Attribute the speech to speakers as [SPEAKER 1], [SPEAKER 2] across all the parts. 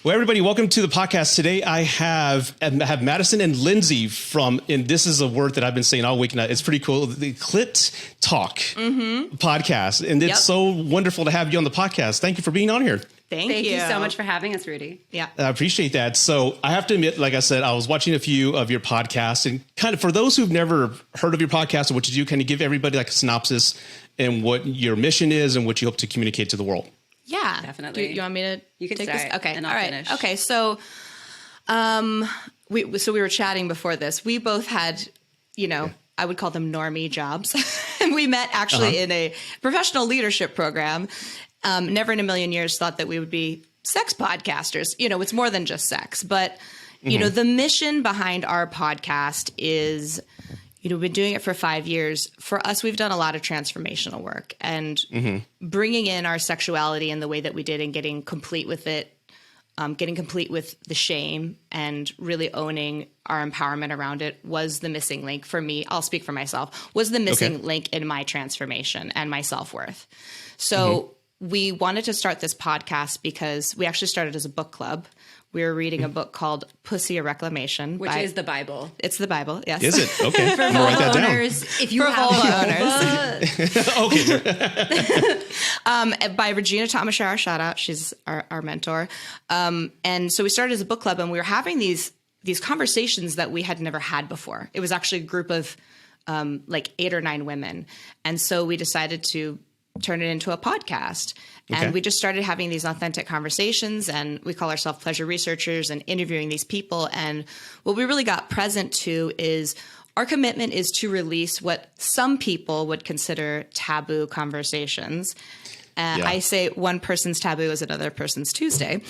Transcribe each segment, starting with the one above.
[SPEAKER 1] Well, everybody, welcome to the podcast. Today I have Madison and Lindsey and this is a word that I've been saying all week now. It's pretty cool. The Clit Talk Podcast. And it's so wonderful to have you on the podcast. Thank you for being on here.
[SPEAKER 2] Thank you so much for having us, Rudy.
[SPEAKER 3] Yeah.
[SPEAKER 1] I appreciate that. So I have to admit, like I said, I was watching a few of your podcasts, and kind of for those who've never heard of your podcast or what you do, can you give everybody like a synopsis and what your mission is and what you hope to communicate to the world?
[SPEAKER 3] Yeah,
[SPEAKER 2] definitely.
[SPEAKER 3] You want me to
[SPEAKER 2] take
[SPEAKER 3] start
[SPEAKER 2] this?
[SPEAKER 3] Okay.
[SPEAKER 2] And I'll finish.
[SPEAKER 3] Okay. So, we were chatting before this. We both had, I would call them normie jobs. And we met actually in a professional leadership program. Never in a million years thought that we would be sex podcasters. It's more than just sex. But, the mission behind our podcast is, we've been doing it for 5 years. For us, we've done a lot of transformational work and bringing in our sexuality in the way that we did and getting complete with it, getting complete with the shame and really owning our empowerment around it was the missing link for me. I'll speak for myself, was the missing link in my transformation and my self-worth. So we wanted to start this podcast because we actually started as a book club. We were reading a book called Pussy: A Reclamation.
[SPEAKER 2] Which is the Bible.
[SPEAKER 3] It's the Bible, yes.
[SPEAKER 1] Is it? Okay. I'm going to write that down.
[SPEAKER 2] If you have
[SPEAKER 3] owners. By Regina Tomashara, shout out. She's our mentor. And so we started as a book club, and we were having these conversations that we had never had before. It was actually a group of like 8 or 9 women. And so we decided to turn it into a podcast. And we just started having these authentic conversations, and we call ourselves pleasure researchers and interviewing these people. And what we really got present to is our commitment is to release what some people would consider taboo conversations. I say one person's taboo is another person's Tuesday.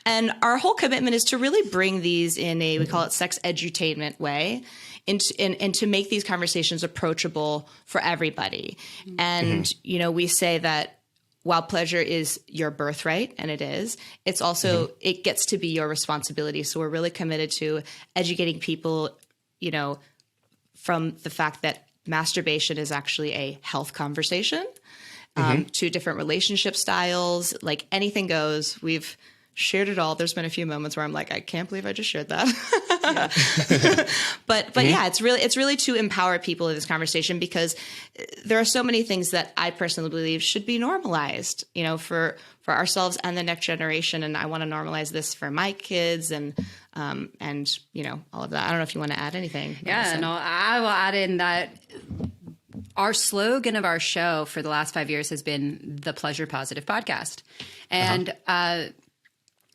[SPEAKER 3] And our whole commitment is to really bring these in we call it sex edutainment way, and to make these conversations approachable for everybody. And, we say that while pleasure is your birthright, and it is, it's also, it gets to be your responsibility. So we're really committed to educating people, from the fact that masturbation is actually a health conversation, to different relationship styles, like anything goes. We've shared it all. There's been a few moments where I'm like, I can't believe I just shared that. But yeah, it's really to empower people in this conversation, because there are so many things that I personally believe should be normalized, for ourselves and the next generation. And I want to normalize this for my kids and all of that. I don't know if you want to add anything.
[SPEAKER 2] Yeah, no, I will add in that our slogan of our show for the last 5 years has been the Pleasure Positive Podcast. And,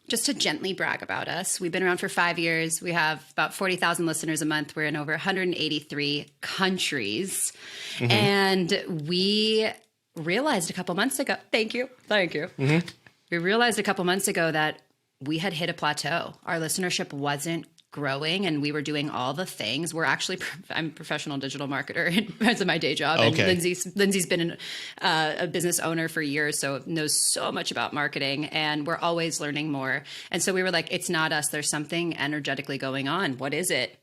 [SPEAKER 2] just to gently brag about us, we've been around for 5 years. We have about 40,000 listeners a month. We're in over 183 countries. And we realized a couple months ago, thank you. We realized a couple months ago that we had hit a plateau. Our listenership wasn't growing, and we were doing all the things. I'm a professional digital marketer as my day job. And Lindsey's been a business owner for years, so knows so much about marketing, and we're always learning more. And so we were like, it's not us. There's something energetically going on. What is it?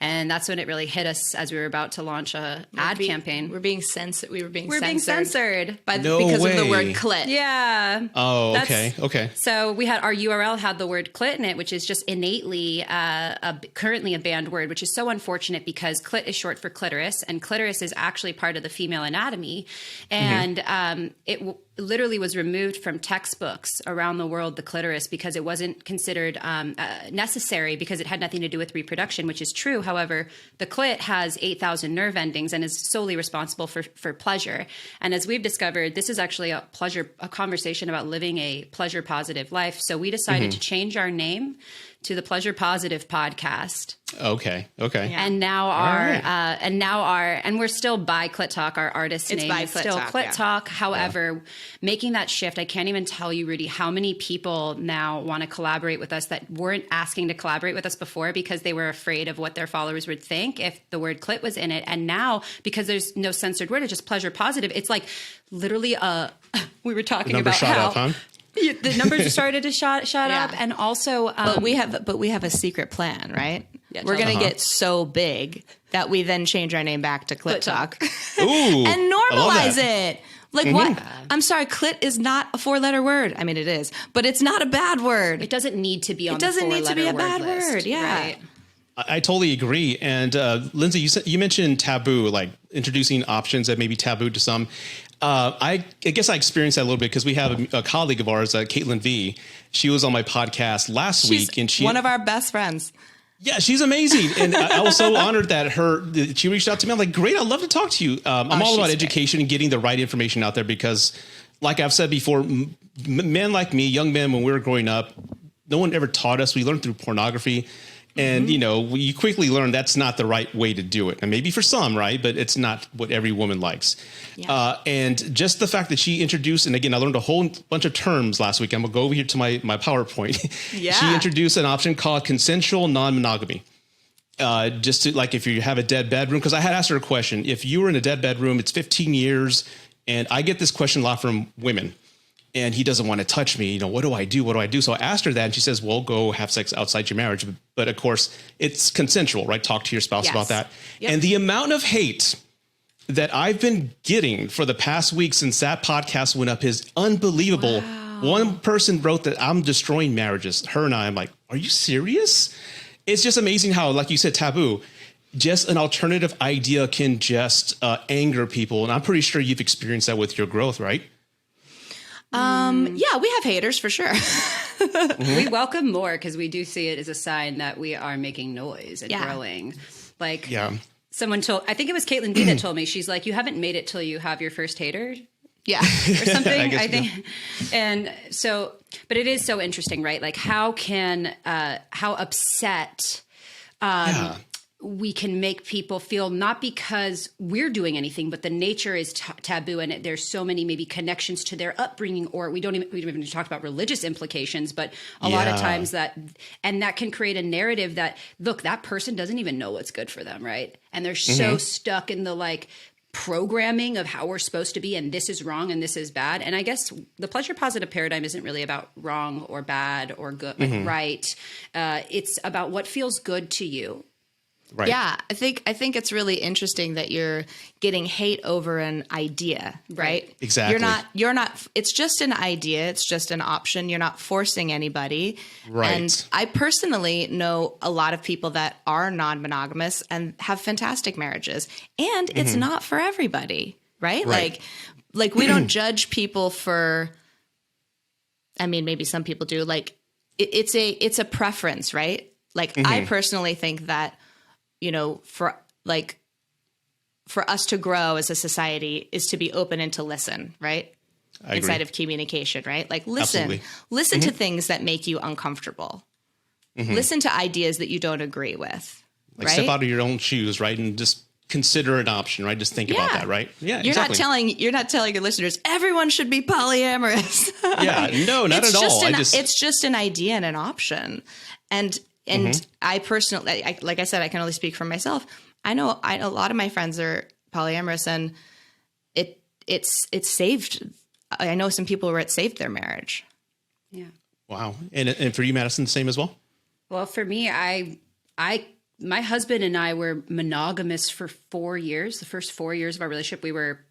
[SPEAKER 2] And that's when it really hit us as we were about to launch a ad campaign.
[SPEAKER 3] We're being censored. We're being
[SPEAKER 2] censored
[SPEAKER 3] because of the word clit.
[SPEAKER 2] Yeah.
[SPEAKER 1] Oh, okay.
[SPEAKER 2] So we had our URL had the word clit in it, which is just innately currently a banned word, which is so unfortunate because clit is short for clitoris, and clitoris is actually part of the female anatomy. And it literally was removed from textbooks around the world, the clitoris, because it wasn't considered necessary, because it had nothing to do with reproduction, which is true. However, the clit has 8,000 nerve endings and is solely responsible for pleasure. And as we've discovered, this is actually a conversation about living a pleasure positive life. So we decided to change our name to the Pleasure Positive Podcast.
[SPEAKER 1] Okay.
[SPEAKER 3] Yeah.
[SPEAKER 2] And now and we're still by Clit Talk. Our artist name is still Clit Talk. However, making that shift, I can't even tell you, Rudy, how many people now want to collaborate with us that weren't asking to collaborate with us before because they were afraid of what their followers would think if the word clit was in it. And now, because there's no censored word, it's just pleasure positive. It's like literally we were talking about how the numbers started to shot up, and also,
[SPEAKER 3] but we have a secret plan, right? Yeah, we're going to get so big that we then change our name back to Clit Talk
[SPEAKER 1] Ooh,
[SPEAKER 3] and normalize it. Like what? I'm sorry, clit is not a 4-letter word. I mean, it is, but it's not a bad word.
[SPEAKER 2] It doesn't need to be on
[SPEAKER 3] It doesn't need to be a bad
[SPEAKER 2] list,
[SPEAKER 3] word. Yeah.
[SPEAKER 2] Right?
[SPEAKER 1] I totally agree. And Lindsey, you mentioned taboo, like introducing options that may be taboo to some. I guess I experienced that a little bit because we have a colleague of ours, Caitlin V. She was on my podcast last week, and
[SPEAKER 3] one of our best friends.
[SPEAKER 1] Yeah, she's amazing. And I was so honored that she reached out to me. I'm like, great, I'd love to talk to you. I'm all about education and getting the right information out there because, like I've said before, men like me, young men, when we were growing up, no one ever taught us. We learned through pornography. And, you quickly learn that's not the right way to do it. And maybe for some, right? But it's not what every woman likes. Yeah. And just the fact that she introduced, and again, I learned a whole bunch of terms last week. I'm going to go over here to my PowerPoint. Yeah. She introduced an option called consensual non-monogamy. Just to, like, if you have a dead bedroom, because I had asked her a question. If you were in a dead bedroom, it's 15 years. And I get this question a lot from women. And he doesn't want to touch me. What do I do? What do I do? So I asked her that, and she says, well, go have sex outside your marriage. But of course, it's consensual, right? Talk to your spouse about that. Yep. And the amount of hate that I've been getting for the past week since that podcast went up is unbelievable. Wow. One person wrote that I'm destroying marriages. Her and I'm like, are you serious? It's just amazing how, like you said, taboo, just an alternative idea can just anger people. And I'm pretty sure you've experienced that with your growth, right?
[SPEAKER 3] Yeah, we have haters for sure.
[SPEAKER 2] We welcome more because we do see it as a sign that we are making noise and growing. Like someone told, I think it was Caitlin B that told me, she's like, you haven't made it till you have your first hater.
[SPEAKER 3] Yeah.
[SPEAKER 2] Or something, I think. And so, but it is so interesting, right? Like how upset, we can make people feel not because we're doing anything, but the nature is taboo, and there's so many maybe connections to their upbringing, or we don't even talk about religious implications, but a lot of times that can create a narrative that, look, that person doesn't even know what's good for them, right? And they're so stuck in the like programming of how we're supposed to be, and this is wrong and this is bad. And I guess the pleasure positive paradigm isn't really about wrong or bad or good, like right. It's about what feels good to you.
[SPEAKER 3] Right. Yeah, I think it's really interesting that you're getting hate over an idea, right?
[SPEAKER 1] Exactly.
[SPEAKER 3] You're not it's just an idea, it's just an option. You're not forcing anybody. Right. And I personally know a lot of people that are non-monogamous and have fantastic marriages, and it's not for everybody, right? Like we don't judge people for, I mean, maybe some people do. Like it's a preference, right? Like I personally think that for us to grow as a society is to be open and to listen, right? Inside of communication, right? Like listen to things that make you uncomfortable. Listen to ideas that you don't agree with.
[SPEAKER 1] Like step out of your own shoes, right? And just consider an option, right? Just think about that, right? Yeah,
[SPEAKER 3] you're not telling your listeners everyone should be polyamorous.
[SPEAKER 1] No, not at all.
[SPEAKER 3] It's just an idea and an option. And I personally, like I said, I can only speak for myself. I know a lot of my friends are polyamorous, and it's saved. I know some people where it saved their marriage.
[SPEAKER 2] Yeah.
[SPEAKER 1] Wow. And for you, Madison, the same as well?
[SPEAKER 2] Well, for me, my husband and I were monogamous for 4 years. The first 4 years of our relationship, we were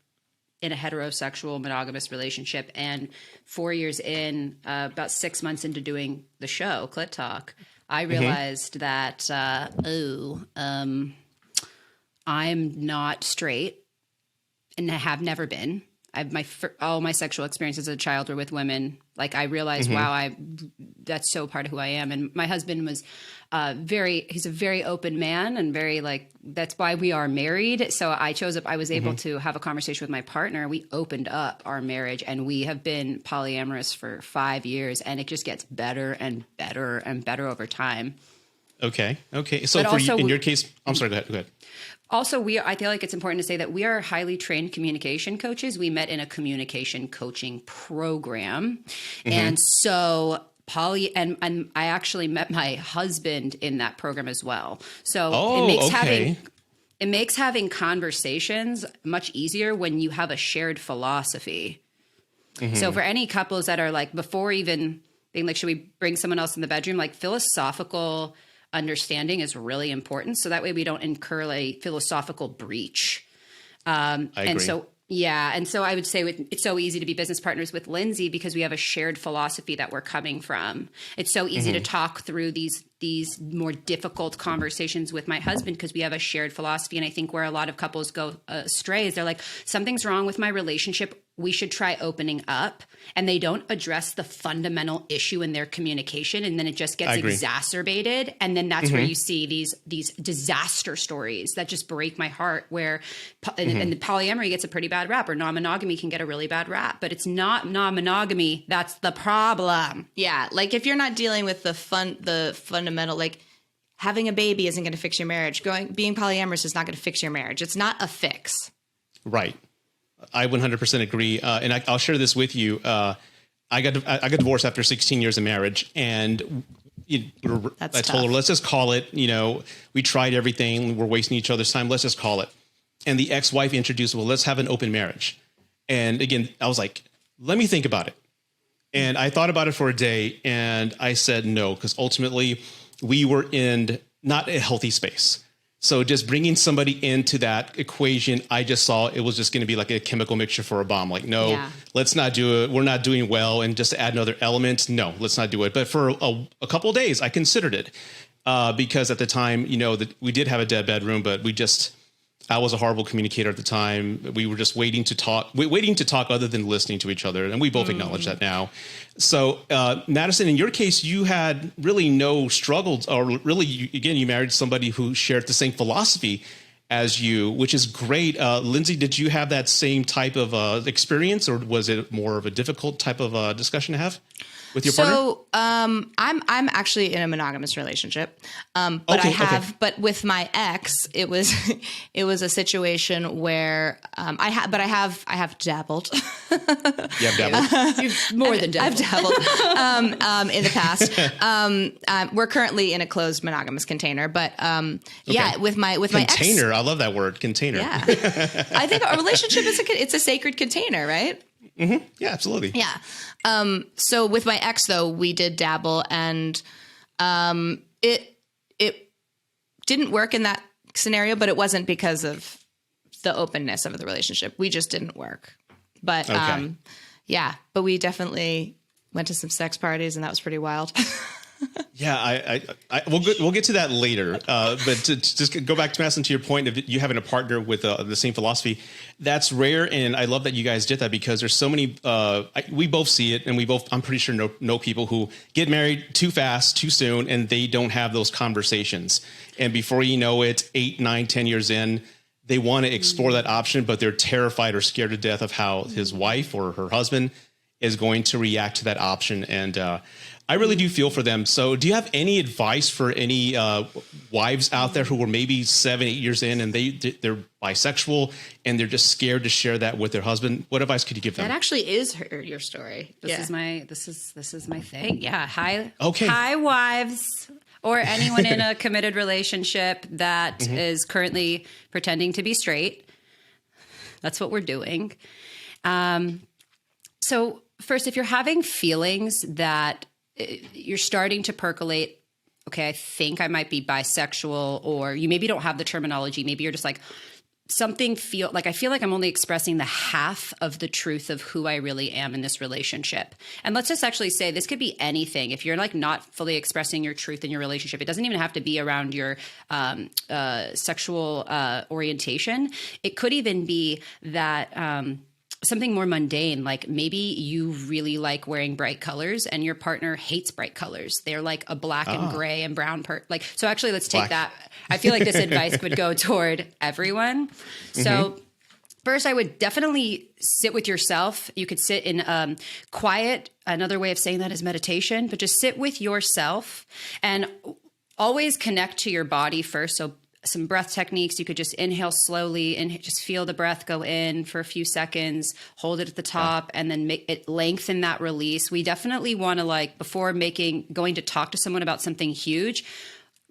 [SPEAKER 2] in a heterosexual monogamous relationship. And 4 years in, about 6 months into doing the show, Clit Talk, I realized that, I'm not straight, and I have never been. All my sexual experiences as a child were with women. Like I realized, wow, that's so part of who I am. And my husband was he's a very open man, and very that's why we are married. So I was able to have a conversation with my partner. We opened up our marriage, and we have been polyamorous for 5 years, and it just gets better and better and better over time. Okay.
[SPEAKER 1] So in your case, I'm sorry, go ahead.
[SPEAKER 2] Also, I feel like it's important to say that we are highly trained communication coaches. We met in a communication coaching program. And so and I actually met my husband in that program as well. So it makes having conversations much easier when you have a shared philosophy. So for any couples that are like, before even being like, should we bring someone else in the bedroom? Like philosophical understanding is really important. So that way we don't incur a philosophical breach. And so Yeah. And so I would say it's so easy to be business partners with Lindsey because we have a shared philosophy that we're coming from. It's so easy to talk through these more difficult conversations with my husband because we have a shared philosophy. And I think where a lot of couples go astray is they're like, something's wrong with my relationship. We should try opening up. And they don't address the fundamental issue in their communication. And then it just gets exacerbated. And then that's where you see these disaster stories that just break my heart where, and the polyamory gets a pretty bad rap, or non-monogamy can get a really bad rap, but it's not non-monogamy. That's the problem.
[SPEAKER 3] Yeah. Like if you're not dealing with the fundamental, like having a baby isn't going to fix your marriage. Being polyamorous is not going to fix your marriage. It's not a fix.
[SPEAKER 1] Right. I 100% agree. And I'll share this with you. I got divorced after 16 years of marriage, and I told her, let's just call it, we tried everything. We're wasting each other's time. Let's just call it. And the ex-wife introduced, well, let's have an open marriage. And again, I was like, let me think about it. And I thought about it for a day, and I said no, because ultimately we were in not a healthy space. So just bringing somebody into that equation, I just saw it was just going to be like a chemical mixture for a bomb. Like, no, let's not do it. We're not doing well. And just to add another element, no, let's not do it. But for a couple of days, I considered it because at the time, that we did have a dead bedroom, but I was a horrible communicator at the time. We were just waiting to talk other than listening to each other. And we both acknowledge that now. So, Madison, in your case, you had really no struggles, or really, you married somebody who shared the same philosophy as you, which is great. Lindsey, did you have that same type of experience, or was it more of a difficult type of discussion to have with your partner?
[SPEAKER 3] So, I'm actually in a monogamous relationship. But with my ex, it was a situation where I have dabbled.
[SPEAKER 1] You have dabbled?
[SPEAKER 2] You've more than dabbled.
[SPEAKER 3] I've dabbled in the past. We're currently in a closed monogamous container, but with my
[SPEAKER 1] container.
[SPEAKER 3] ex,
[SPEAKER 1] I love that word, container.
[SPEAKER 3] Yeah, I think a relationship is a sacred container, right?
[SPEAKER 1] Mm-hmm. Yeah, absolutely.
[SPEAKER 3] Yeah. So with my ex, though, we did dabble, and it didn't work in that scenario, but it wasn't because of the openness of the relationship. We just didn't work. But but we definitely went to some sex parties, and that was pretty wild.
[SPEAKER 1] Yeah, we'll get to that later. But to just go back to Madison, to your point of you having a partner with the same philosophy, that's rare, and I love that you guys did that because there's so many. We both see it, and we both, I'm pretty sure, know people who get married too fast, too soon, and they don't have those conversations. And before you know it, 8, 9, 10 years in, they want to explore that option, but they're terrified or scared to death of how his wife or her husband is going to react to that option. And I really do feel for them. So do you have any advice for any wives out there who were maybe 7, 8 years in and they're bisexual and they're just scared to share that with their husband? What advice could you give them?
[SPEAKER 2] That actually is your story. This is my thing. Yeah. Hi, wives, or anyone in a committed relationship that is currently pretending to be straight. That's what we're doing. So first, if you're having feelings that you're starting to percolate, okay, I think I might be bisexual, or you maybe don't have the terminology. Maybe you're just like, I feel like I'm only expressing the half of the truth of who I really am in this relationship. And let's just actually say this could be anything. If you're like not fully expressing your truth in your relationship, it doesn't even have to be around your sexual orientation. It could even be that something more mundane, like maybe you really like wearing bright colors and your partner hates bright colors. They're like a black and gray and brown so actually let's take that. I feel like this advice would go toward everyone. So first, I would definitely sit with yourself. You could sit in quiet. Another way of saying that is meditation, but just sit with yourself and always connect to your body first. So some breath techniques. You could just inhale slowly and just feel the breath go in for a few seconds, hold it at the top, and then make it lengthen that release. We definitely want to, before going to talk to someone about something huge,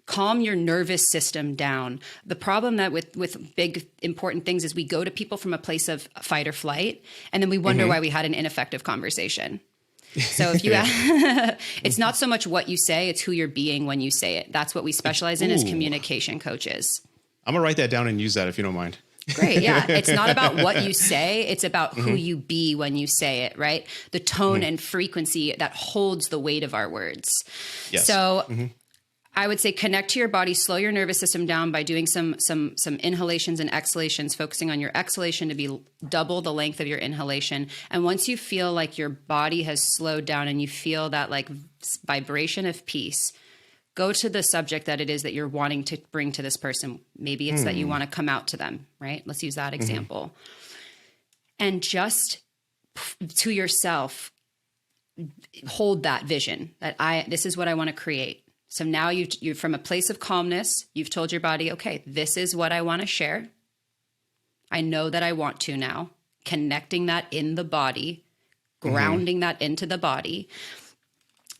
[SPEAKER 2] calm your nervous system down. The problem that with big important things is we go to people from a place of fight or flight, and then we wonder why we had an ineffective conversation. So if you, it's not so much what you say, it's who you're being when you say it. That's what we specialize in as communication coaches.
[SPEAKER 1] I'm gonna write that down and use that if you don't mind.
[SPEAKER 2] Great. Yeah. It's not about what you say. It's about who you be when you say it, right? The tone and frequency that holds the weight of our words.
[SPEAKER 1] Yes.
[SPEAKER 2] So I would say connect to your body, slow your nervous system down by doing some inhalations and exhalations, focusing on your exhalation to be double the length of your inhalation. And once you feel like your body has slowed down and you feel that like vibration of peace, go to the subject that it is that you're wanting to bring to this person. Maybe it's that you want to come out to them, right? Let's use that example. And just to yourself, hold that vision that this is what I want to create. So now you're from a place of calmness. You've told your body, okay, this is what I want to share. I know that I want to now. Connecting that in the body, grounding that into the body.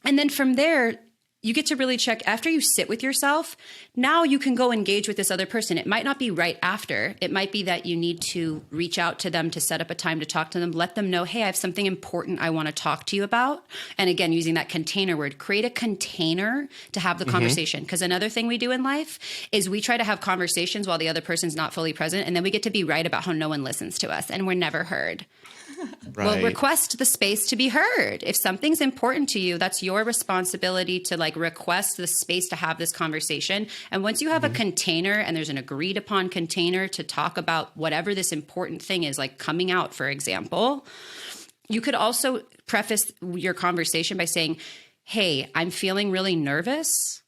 [SPEAKER 2] And then from there, you get to really check after you sit with yourself. Now you can go engage with this other person. It might not be right after. It might be that you need to reach out to them to set up a time to talk to them. Let them know, hey, I have something important I want to talk to you about. And again, using that container word, create a container to have the conversation. Because another thing we do in life is we try to have conversations while the other person's not fully present. And then we get to be right about how no one listens to us and we're never heard. Right. Well, request the space to be heard. If something's important to you, that's your responsibility to like request the space to have this conversation. And once you have a container and there's an agreed upon container to talk about whatever this important thing is, like coming out, for example, you could also preface your conversation by saying, hey, I'm feeling really nervous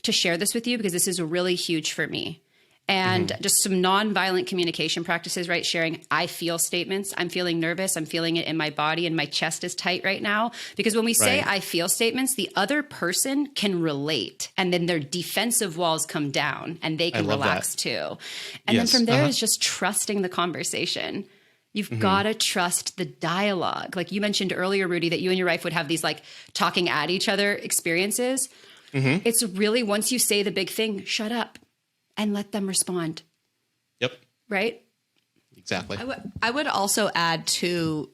[SPEAKER 2] to share this with you because this is really huge for me. And just some nonviolent communication practices, right? Sharing, I feel statements. I'm feeling nervous. I'm feeling it in my body and my chest is tight right now. Because when we say I feel statements, the other person can relate and then their defensive walls come down and they can relax too. And then from there is just trusting the conversation. You've got to trust the dialogue. Like you mentioned earlier, Rudy, that you and your wife would have these like talking at each other experiences. It's really, once you say the big thing, shut up. And let them respond.
[SPEAKER 1] Yep.
[SPEAKER 2] Right?
[SPEAKER 1] Exactly.
[SPEAKER 3] I would also add to,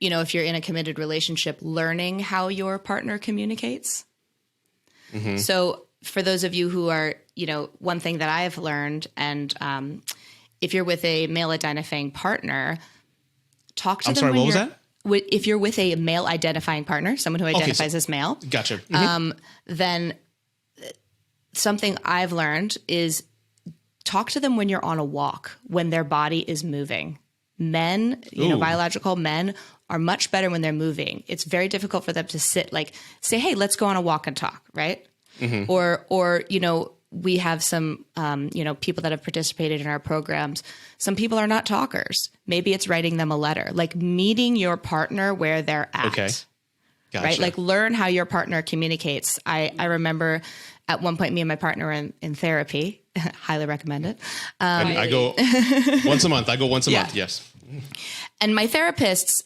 [SPEAKER 3] if you're in a committed relationship, learning how your partner communicates. So for those of you who are, one thing that I have learned, and if you're with a male identifying partner, talk to them.
[SPEAKER 1] I'm sorry, what was that?
[SPEAKER 3] If you're with a male identifying partner, someone who identifies as male.
[SPEAKER 1] Gotcha.
[SPEAKER 3] Then something I've learned is talk to them when you're on a walk, when their body is moving. Men, biological men are much better when they're moving. It's very difficult for them to sit, like say, hey, let's go on a walk and talk, right? Or we have some, people that have participated in our programs. Some people are not talkers. Maybe it's writing them a letter, like meeting your partner where they're at.
[SPEAKER 1] Okay. Gotcha.
[SPEAKER 3] Right? Like learn how your partner communicates. I remember at one point, me and my partner were in therapy. Highly recommend it.
[SPEAKER 1] I go once a month. I go once a month. Yes.
[SPEAKER 3] And my therapist,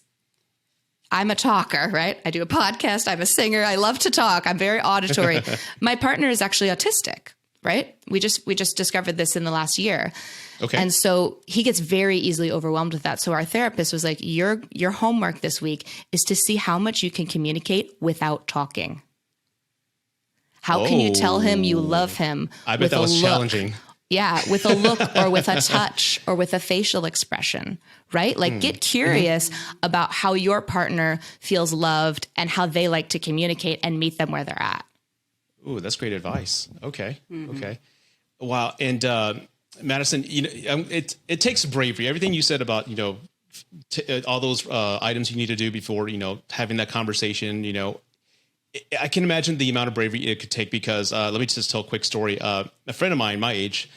[SPEAKER 3] I'm a talker, right? I do a podcast. I'm a singer. I love to talk. I'm very auditory. My partner is actually autistic, right? We just discovered this in the last year. Okay. And so he gets very easily overwhelmed with that. So our therapist was like, your homework this week is to see how much you can communicate without talking. How can you tell him you love him?
[SPEAKER 1] I bet that was challenging.
[SPEAKER 3] Yeah, with a look or with a touch or with a facial expression, right? Like get curious about how your partner feels loved and how they like to communicate and meet them where they're at.
[SPEAKER 1] Ooh, that's great advice. Okay. Okay. Wow. And Madison, it takes bravery. Everything you said about, all those items you need to do before, having that conversation, I can imagine the amount of bravery it could take because let me just tell a quick story. A friend of mine, my age,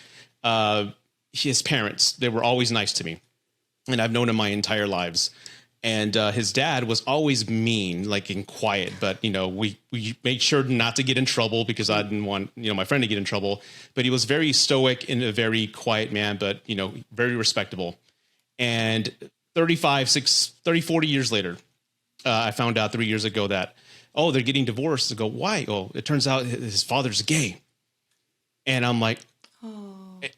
[SPEAKER 1] his parents, they were always nice to me. And I've known him my entire lives. And his dad was always mean, like and quiet. But, we made sure not to get in trouble because I didn't want, my friend to get in trouble. But he was very stoic and a very quiet man, but, very respectable. And 40 years later, I found out 3 years ago that, they're getting divorced. I go, why? Oh, it turns out his father's gay. And I'm like,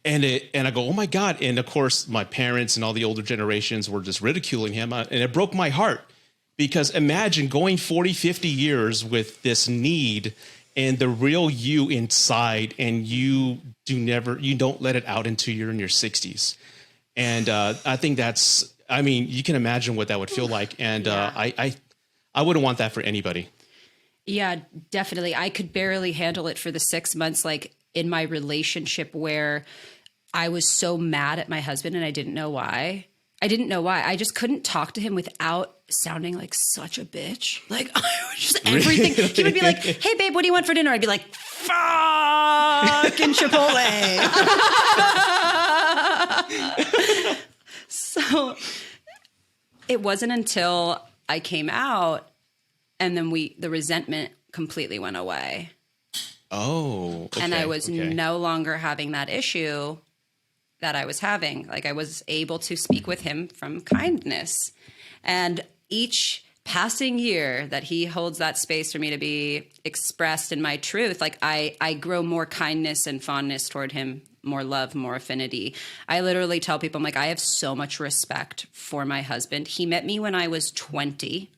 [SPEAKER 1] and I go, oh my God. And of course, my parents and all the older generations were just ridiculing him. And it broke my heart because imagine going 40, 50 years with this need and the real you inside, and you don't let it out until you're in your 60s. And I think you can imagine what that would feel like. And I wouldn't want that for anybody.
[SPEAKER 2] Yeah, definitely. I could barely handle it for the 6 months, like in my relationship, where I was so mad at my husband and I didn't know why. I just couldn't talk to him without sounding like such a bitch. Like, just everything. He would be like, "Hey babe, what do you want for dinner?" I'd be like, "Fucking Chipotle." So it wasn't until I came out and then the resentment completely went away.
[SPEAKER 1] Oh, okay,
[SPEAKER 2] and I was no longer having that issue that I was having. Like, I was able to speak with him from kindness. And each passing year that he holds that space for me to be expressed in my truth, like I grow more kindness and fondness toward him, more love, more affinity. I literally tell people, I'm like, I have so much respect for my husband. He met me when I was 20.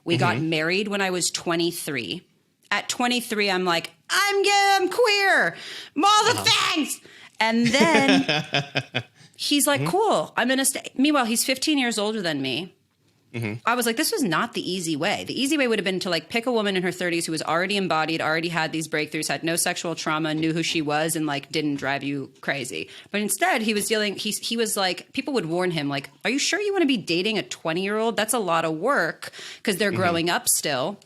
[SPEAKER 2] We got married when I was 23. At 23, I'm like, I'm queer. All the things. And then he's like, cool, I'm going to stay. Meanwhile, he's 15 years older than me. I was like, this was not the easy way. The easy way would have been to like pick a woman in her 30s who was already embodied, already had these breakthroughs, had no sexual trauma, knew who she was, and like didn't drive you crazy. But instead, he was he was like, people would warn him like, are you sure you want to be dating a 20-year-old? That's a lot of work because they're growing up still.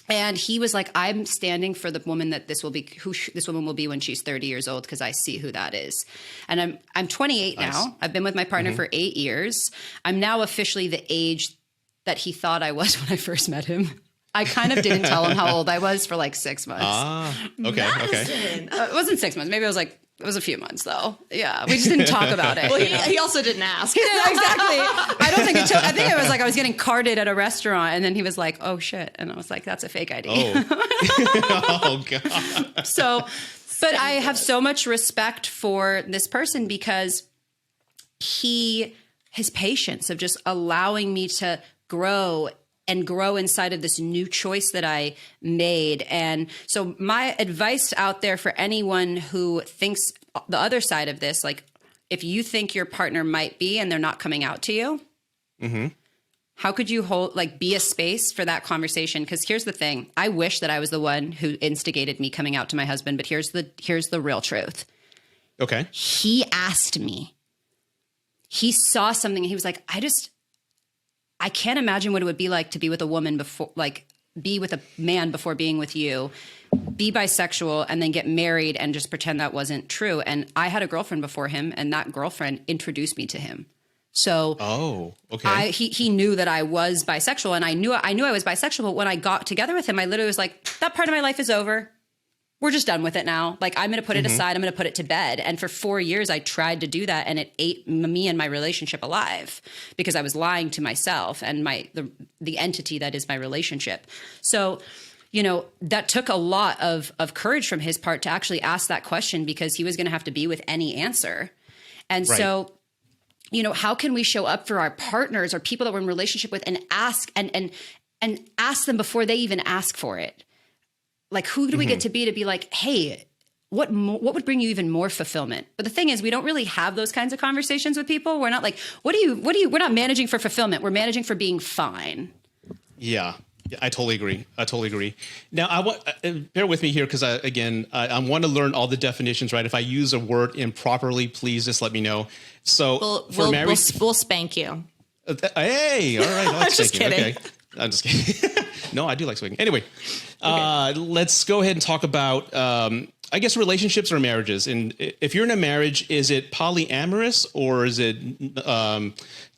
[SPEAKER 2] And he was like, I'm standing for the woman that this woman will be when she's 30 years old, because I see who that is. And I'm 28 now. I've been with my partner for 8 years. I'm now officially the age that he thought I was when I first met him. I kind of didn't tell him how old I was for like 6 months.
[SPEAKER 1] Okay.
[SPEAKER 2] It wasn't 6 months. Maybe it was a few months though. Yeah, we just didn't talk about it.
[SPEAKER 3] Well, he also didn't ask.
[SPEAKER 2] He didn't, exactly. I think it was like I was getting carded at a restaurant, and then he was like, "Oh shit," and I was like, "That's a fake ID."
[SPEAKER 1] Oh God.
[SPEAKER 2] So, but I have so much respect for this person because his patience of just allowing me to grow inside of this new choice that I made. And so my advice out there for anyone who thinks the other side of this, like if you think your partner might be and they're not coming out to you, how could you be a space for that conversation? Because here's the thing. I wish that I was the one who instigated me coming out to my husband, but here's the real truth.
[SPEAKER 1] Okay.
[SPEAKER 2] He asked me. He saw something and he was like, I can't imagine what it would be like to be with a woman before, like be with a man before being with you, be bisexual, and then get married and just pretend that wasn't true. And I had a girlfriend before him, and that girlfriend introduced me to him. So,
[SPEAKER 1] okay.
[SPEAKER 2] He knew that I was bisexual, and I knew I was bisexual. But when I got together with him, I literally was like, that part of my life is over. We're just done with it now. Like, I'm going to put it aside. I'm going to put it to bed. And for 4 years, I tried to do that, and it ate me and my relationship alive because I was lying to myself and the entity that is my relationship. So, that took a lot of courage from his part to actually ask that question, because he was going to have to be with any answer. And so, how can we show up for our partners or people that we're in relationship with and ask and ask them before they even ask for it? Like, who do we get to be like, hey, what would bring you even more fulfillment? But the thing is, we don't really have those kinds of conversations with people. We're not like, we're not managing for fulfillment. We're managing for being fine.
[SPEAKER 1] Yeah, I totally agree. Now, bear with me here, because I want to learn all the definitions, right? If I use a word improperly, please just let me know. So
[SPEAKER 3] we'll spank you.
[SPEAKER 1] Hey, all right. I like
[SPEAKER 3] just
[SPEAKER 1] spanking.
[SPEAKER 3] kidding.
[SPEAKER 1] Okay. I'm just kidding. No, I do like spanking. Anyway, let's go ahead and talk about, I guess, relationships or marriages. And if you're in a marriage, is it polyamorous or is it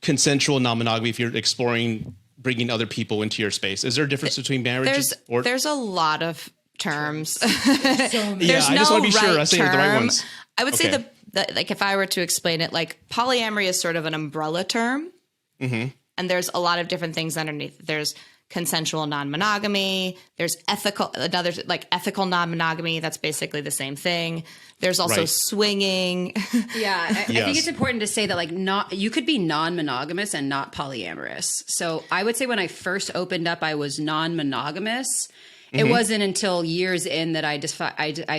[SPEAKER 1] consensual non-monogamy if you're exploring bringing other people into your space? Is there a difference between marriages?
[SPEAKER 3] There's a lot of terms.
[SPEAKER 1] I just want to be sure I say the right ones.
[SPEAKER 3] I would say like if I were to explain it, like polyamory is sort of an umbrella term. And there's a lot of different things underneath. There's consensual non-monogamy. There's ethical non-monogamy. That's basically the same thing. There's also swinging.
[SPEAKER 2] Yeah. I think it's important to say that you could be non-monogamous and not polyamorous. So I would say when I first opened up, I was non-monogamous. It wasn't until years in that I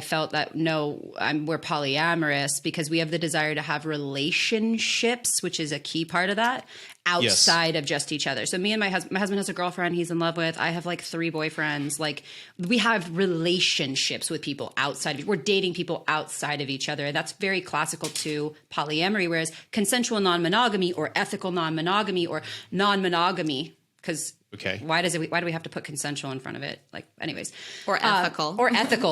[SPEAKER 2] felt that we're polyamorous because we have the desire to have relationships, which is a key part of that, outside of just each other. So me and my husband has a girlfriend he's in love with. I have like 3 boyfriends. Like we have relationships with people outside we're dating people outside of each other. That's very classical to polyamory, whereas consensual non-monogamy or ethical non-monogamy or non-monogamy, because why do we have to put consensual in front of it? Like, anyways,
[SPEAKER 3] or ethical,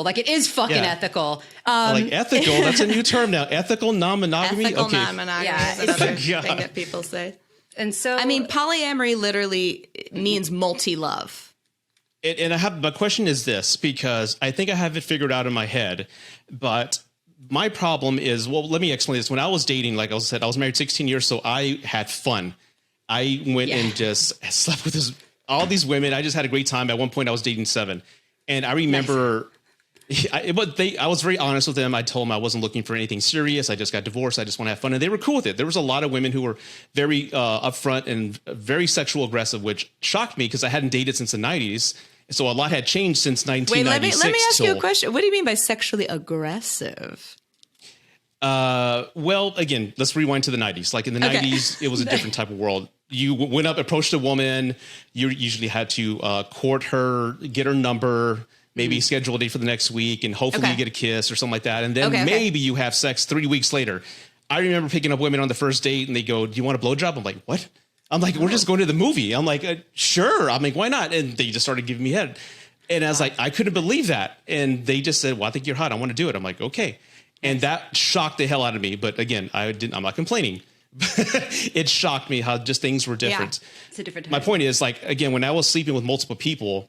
[SPEAKER 2] like it is fucking ethical.
[SPEAKER 1] Like ethical, that's a new term now. Ethical non-monogamy.
[SPEAKER 3] Ethical non-monogamy is another thing that people say.
[SPEAKER 2] And so,
[SPEAKER 3] I mean, polyamory literally means multi-love.
[SPEAKER 1] And my question is this, because I think I have it figured out in my head, but my problem is, well, let me explain this. When I was dating, like I said, I was married 16 years, so I had fun. I went and just slept with all these women. I just had a great time. At one point, I was dating 7. And I remember I was very honest with them. I told them I wasn't looking for anything serious. I just got divorced. I just want to have fun. And they were cool with it. There was a lot of women who were very upfront and very sexual aggressive, which shocked me because I hadn't dated since the 90s. So a lot had changed since 1996.
[SPEAKER 3] Wait, let me ask you a question. What do you mean by sexually aggressive?
[SPEAKER 1] Well, again, let's rewind to the 90s. Like in the 90s, it was a different type of world. You went up, approached a woman. You usually had to court her, get her number, maybe schedule a date for the next week, and hopefully you get a kiss or something like that. And then maybe you have sex 3 weeks later. I remember picking up women on the first date, and they go, "Do you want a blowjob?" I'm like, "What?" I'm like, "We're just going to the movie." I'm like, "Sure." I'm like, "Why not?" And they just started giving me head. And I was like, I couldn't believe that. And they just said, "Well, I think you're hot. I want to do it." I'm like, "Okay." And that shocked the hell out of me. But again, I'm not complaining. It shocked me how just things were different.
[SPEAKER 2] Yeah, it's a different time.
[SPEAKER 1] My point is, like, again, when I was sleeping with multiple people,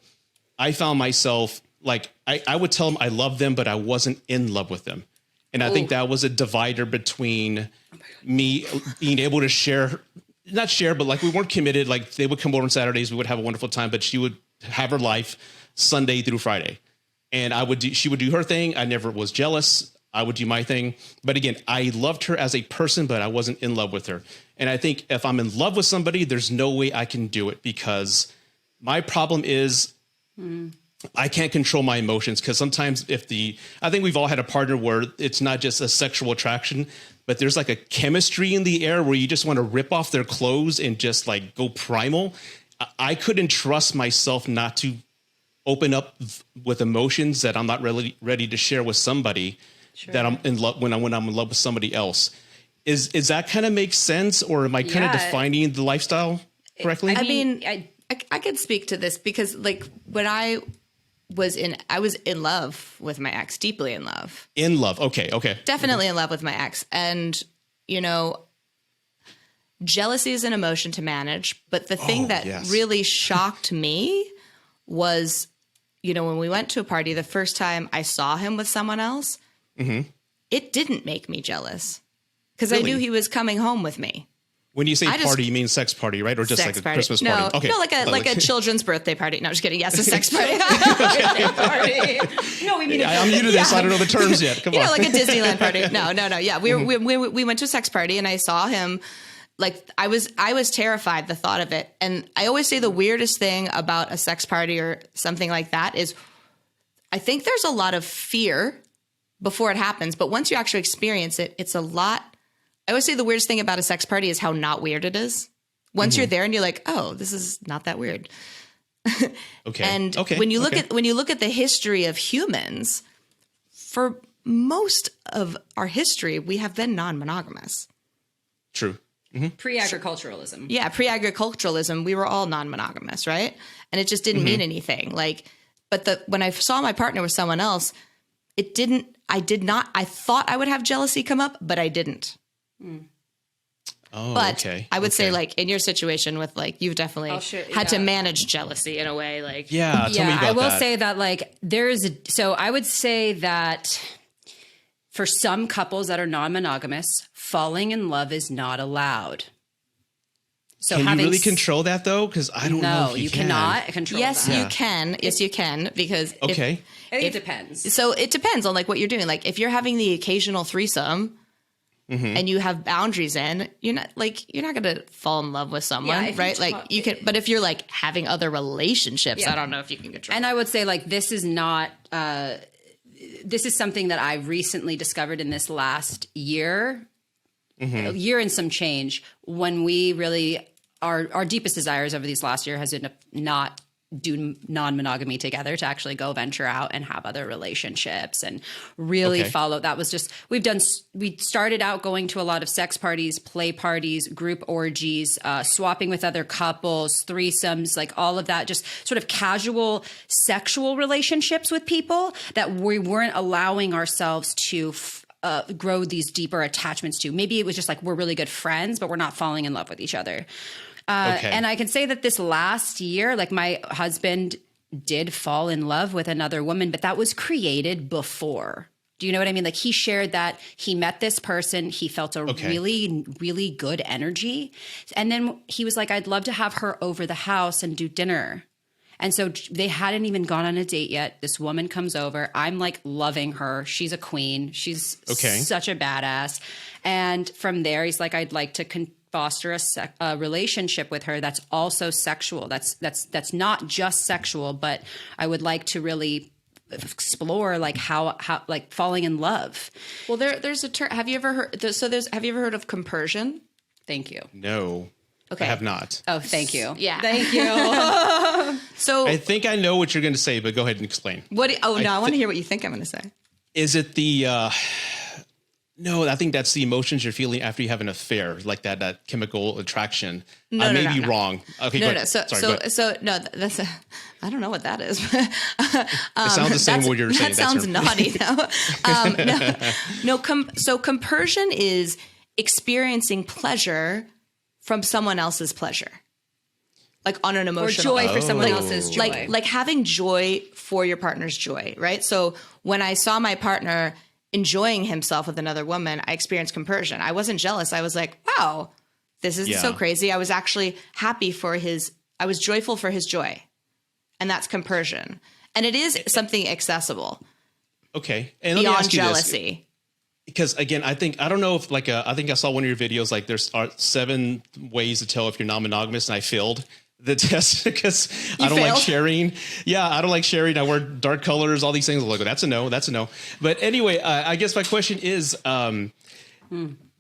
[SPEAKER 1] I found myself like, I would tell them I loved them, but I wasn't in love with them. And I think that was a divider between me being able to not share, but like we weren't committed. Like they would come over on Saturdays, we would have a wonderful time, but she would have her life Sunday through Friday. And she would do her thing. I never was jealous. I would do my thing. But again, I loved her as a person, but I wasn't in love with her. And I think if I'm in love with somebody, there's no way I can do it because my problem is I can't control my emotions. Because sometimes I think we've all had a partner where it's not just a sexual attraction, but there's like a chemistry in the air where you just want to rip off their clothes and just like go primal. I couldn't trust myself not to open up with emotions that I'm not really ready to share with somebody. Sure. That I'm in love when I'm in love with somebody else. Is that kind of makes sense, or am I kind of defining the lifestyle correctly?
[SPEAKER 3] I mean, I could speak to this because like when I was in love with my ex, deeply in love.
[SPEAKER 1] In love. Okay.
[SPEAKER 3] Definitely in love with my ex. And, jealousy is an emotion to manage. But the thing that really shocked me was, when we went to a party, the first time I saw him with someone else, it didn't make me jealous because I knew he was coming home with me.
[SPEAKER 1] When you say party, you mean sex party, right? Or just like a Christmas party?
[SPEAKER 3] Okay. No, like a children's birthday party. No, just kidding. Yes, a sex party. No, we mean
[SPEAKER 1] I'm new to this. I don't know the terms yet. Come on.
[SPEAKER 3] Like a Disneyland party. No. Yeah, we went to a sex party and I saw him. Like I was terrified the thought of it. And I always say the weirdest thing about a sex party or something like that is I think there's a lot of fear before it happens. But once you actually experience it, it's a lot. I always say the weirdest thing about a sex party is how not weird it is. Once you're there and you're like, oh, this is not that weird.
[SPEAKER 1] Okay.
[SPEAKER 3] And when you look at the history of humans, for most of our history, we have been non-monogamous.
[SPEAKER 1] True.
[SPEAKER 2] Pre-agriculturalism.
[SPEAKER 3] Yeah, pre-agriculturalism, we were all non-monogamous, right? And it just didn't mean anything. But when I saw my partner with someone else, I thought I would have jealousy come up, but I didn't.
[SPEAKER 1] Oh,
[SPEAKER 3] but I would say like in your situation with like, you've definitely had to manage jealousy in a way. Like,
[SPEAKER 1] tell me about that.
[SPEAKER 2] I will say that like so I would say that for some couples that are non-monogamous, falling in love is not allowed. So
[SPEAKER 1] can you really control that though? Because I don't know if you can.
[SPEAKER 2] Cannot control that.
[SPEAKER 3] You can. Yes, you can. Because
[SPEAKER 2] I think it depends.
[SPEAKER 3] So it depends on like what you're doing. Like if you're having the occasional threesome, and you have boundaries in, you're not going to fall in love with someone, right? Like you can, but if you're like having other relationships, I don't know if you can control.
[SPEAKER 2] And I would say like, this is not, this is something that I recently discovered in this last year, year and some change, when we really, our deepest desires over these last year has been to not do non-monogamy together, to actually go venture out and have other relationships and really follow. That was just, we started out going to a lot of sex parties, play parties, group orgies, swapping with other couples, threesomes, like all of that, just sort of casual sexual relationships with people that we weren't allowing ourselves to grow these deeper attachments to. Maybe it was just like, we're really good friends, but we're not falling in love with each other. And I can say that this last year, like my husband did fall in love with another woman, but that was created before. Do you know what I mean? Like he shared that he met this person. He felt a really, really good energy. And then he was like, I'd love to have her over the house and do dinner. And so they hadn't even gone on a date yet. This woman comes over. I'm like loving her. She's a queen. She's such a badass. And from there, he's like, I'd like to foster a relationship with her that's also sexual. That's not just sexual, but I would like to really explore like how like falling in love.
[SPEAKER 3] Well, there's a term. Have you ever heard? Have you ever heard of compersion?
[SPEAKER 2] Thank you.
[SPEAKER 1] No. Okay. I have not.
[SPEAKER 2] Oh, thank you.
[SPEAKER 3] Yeah.
[SPEAKER 2] Thank you.
[SPEAKER 3] So
[SPEAKER 1] I think I know what you're going to say, but go ahead and explain.
[SPEAKER 3] I want to hear what you think I'm going to say.
[SPEAKER 1] Is it the no, I think that's the emotions you're feeling after you have an affair, like that chemical attraction. I may be wrong. Okay,
[SPEAKER 3] no. That's I don't know what that is.
[SPEAKER 1] It sounds the same what you're saying.
[SPEAKER 3] That sounds naughty though. So compersion is experiencing pleasure from someone else's pleasure. Like on an emotional
[SPEAKER 2] or joy for someone else's joy.
[SPEAKER 3] Like having joy for your partner's joy, right? So when I saw my partner enjoying himself with another woman, I experienced compersion. I wasn't jealous. I was like, wow, this is so crazy. I was actually happy I was joyful for his joy. And that's compersion. And it is something accessible.
[SPEAKER 1] Okay. And
[SPEAKER 3] beyond jealousy.
[SPEAKER 1] Because again, I don't know if I think I saw one of your videos, like there's 7 ways to tell if you're non-monogamous, and I failed the test because I don't like sharing. Yeah, I don't like sharing. I wear dark colors, all these things. I'm like, that's a no. That's a no. But anyway, I guess my question is, I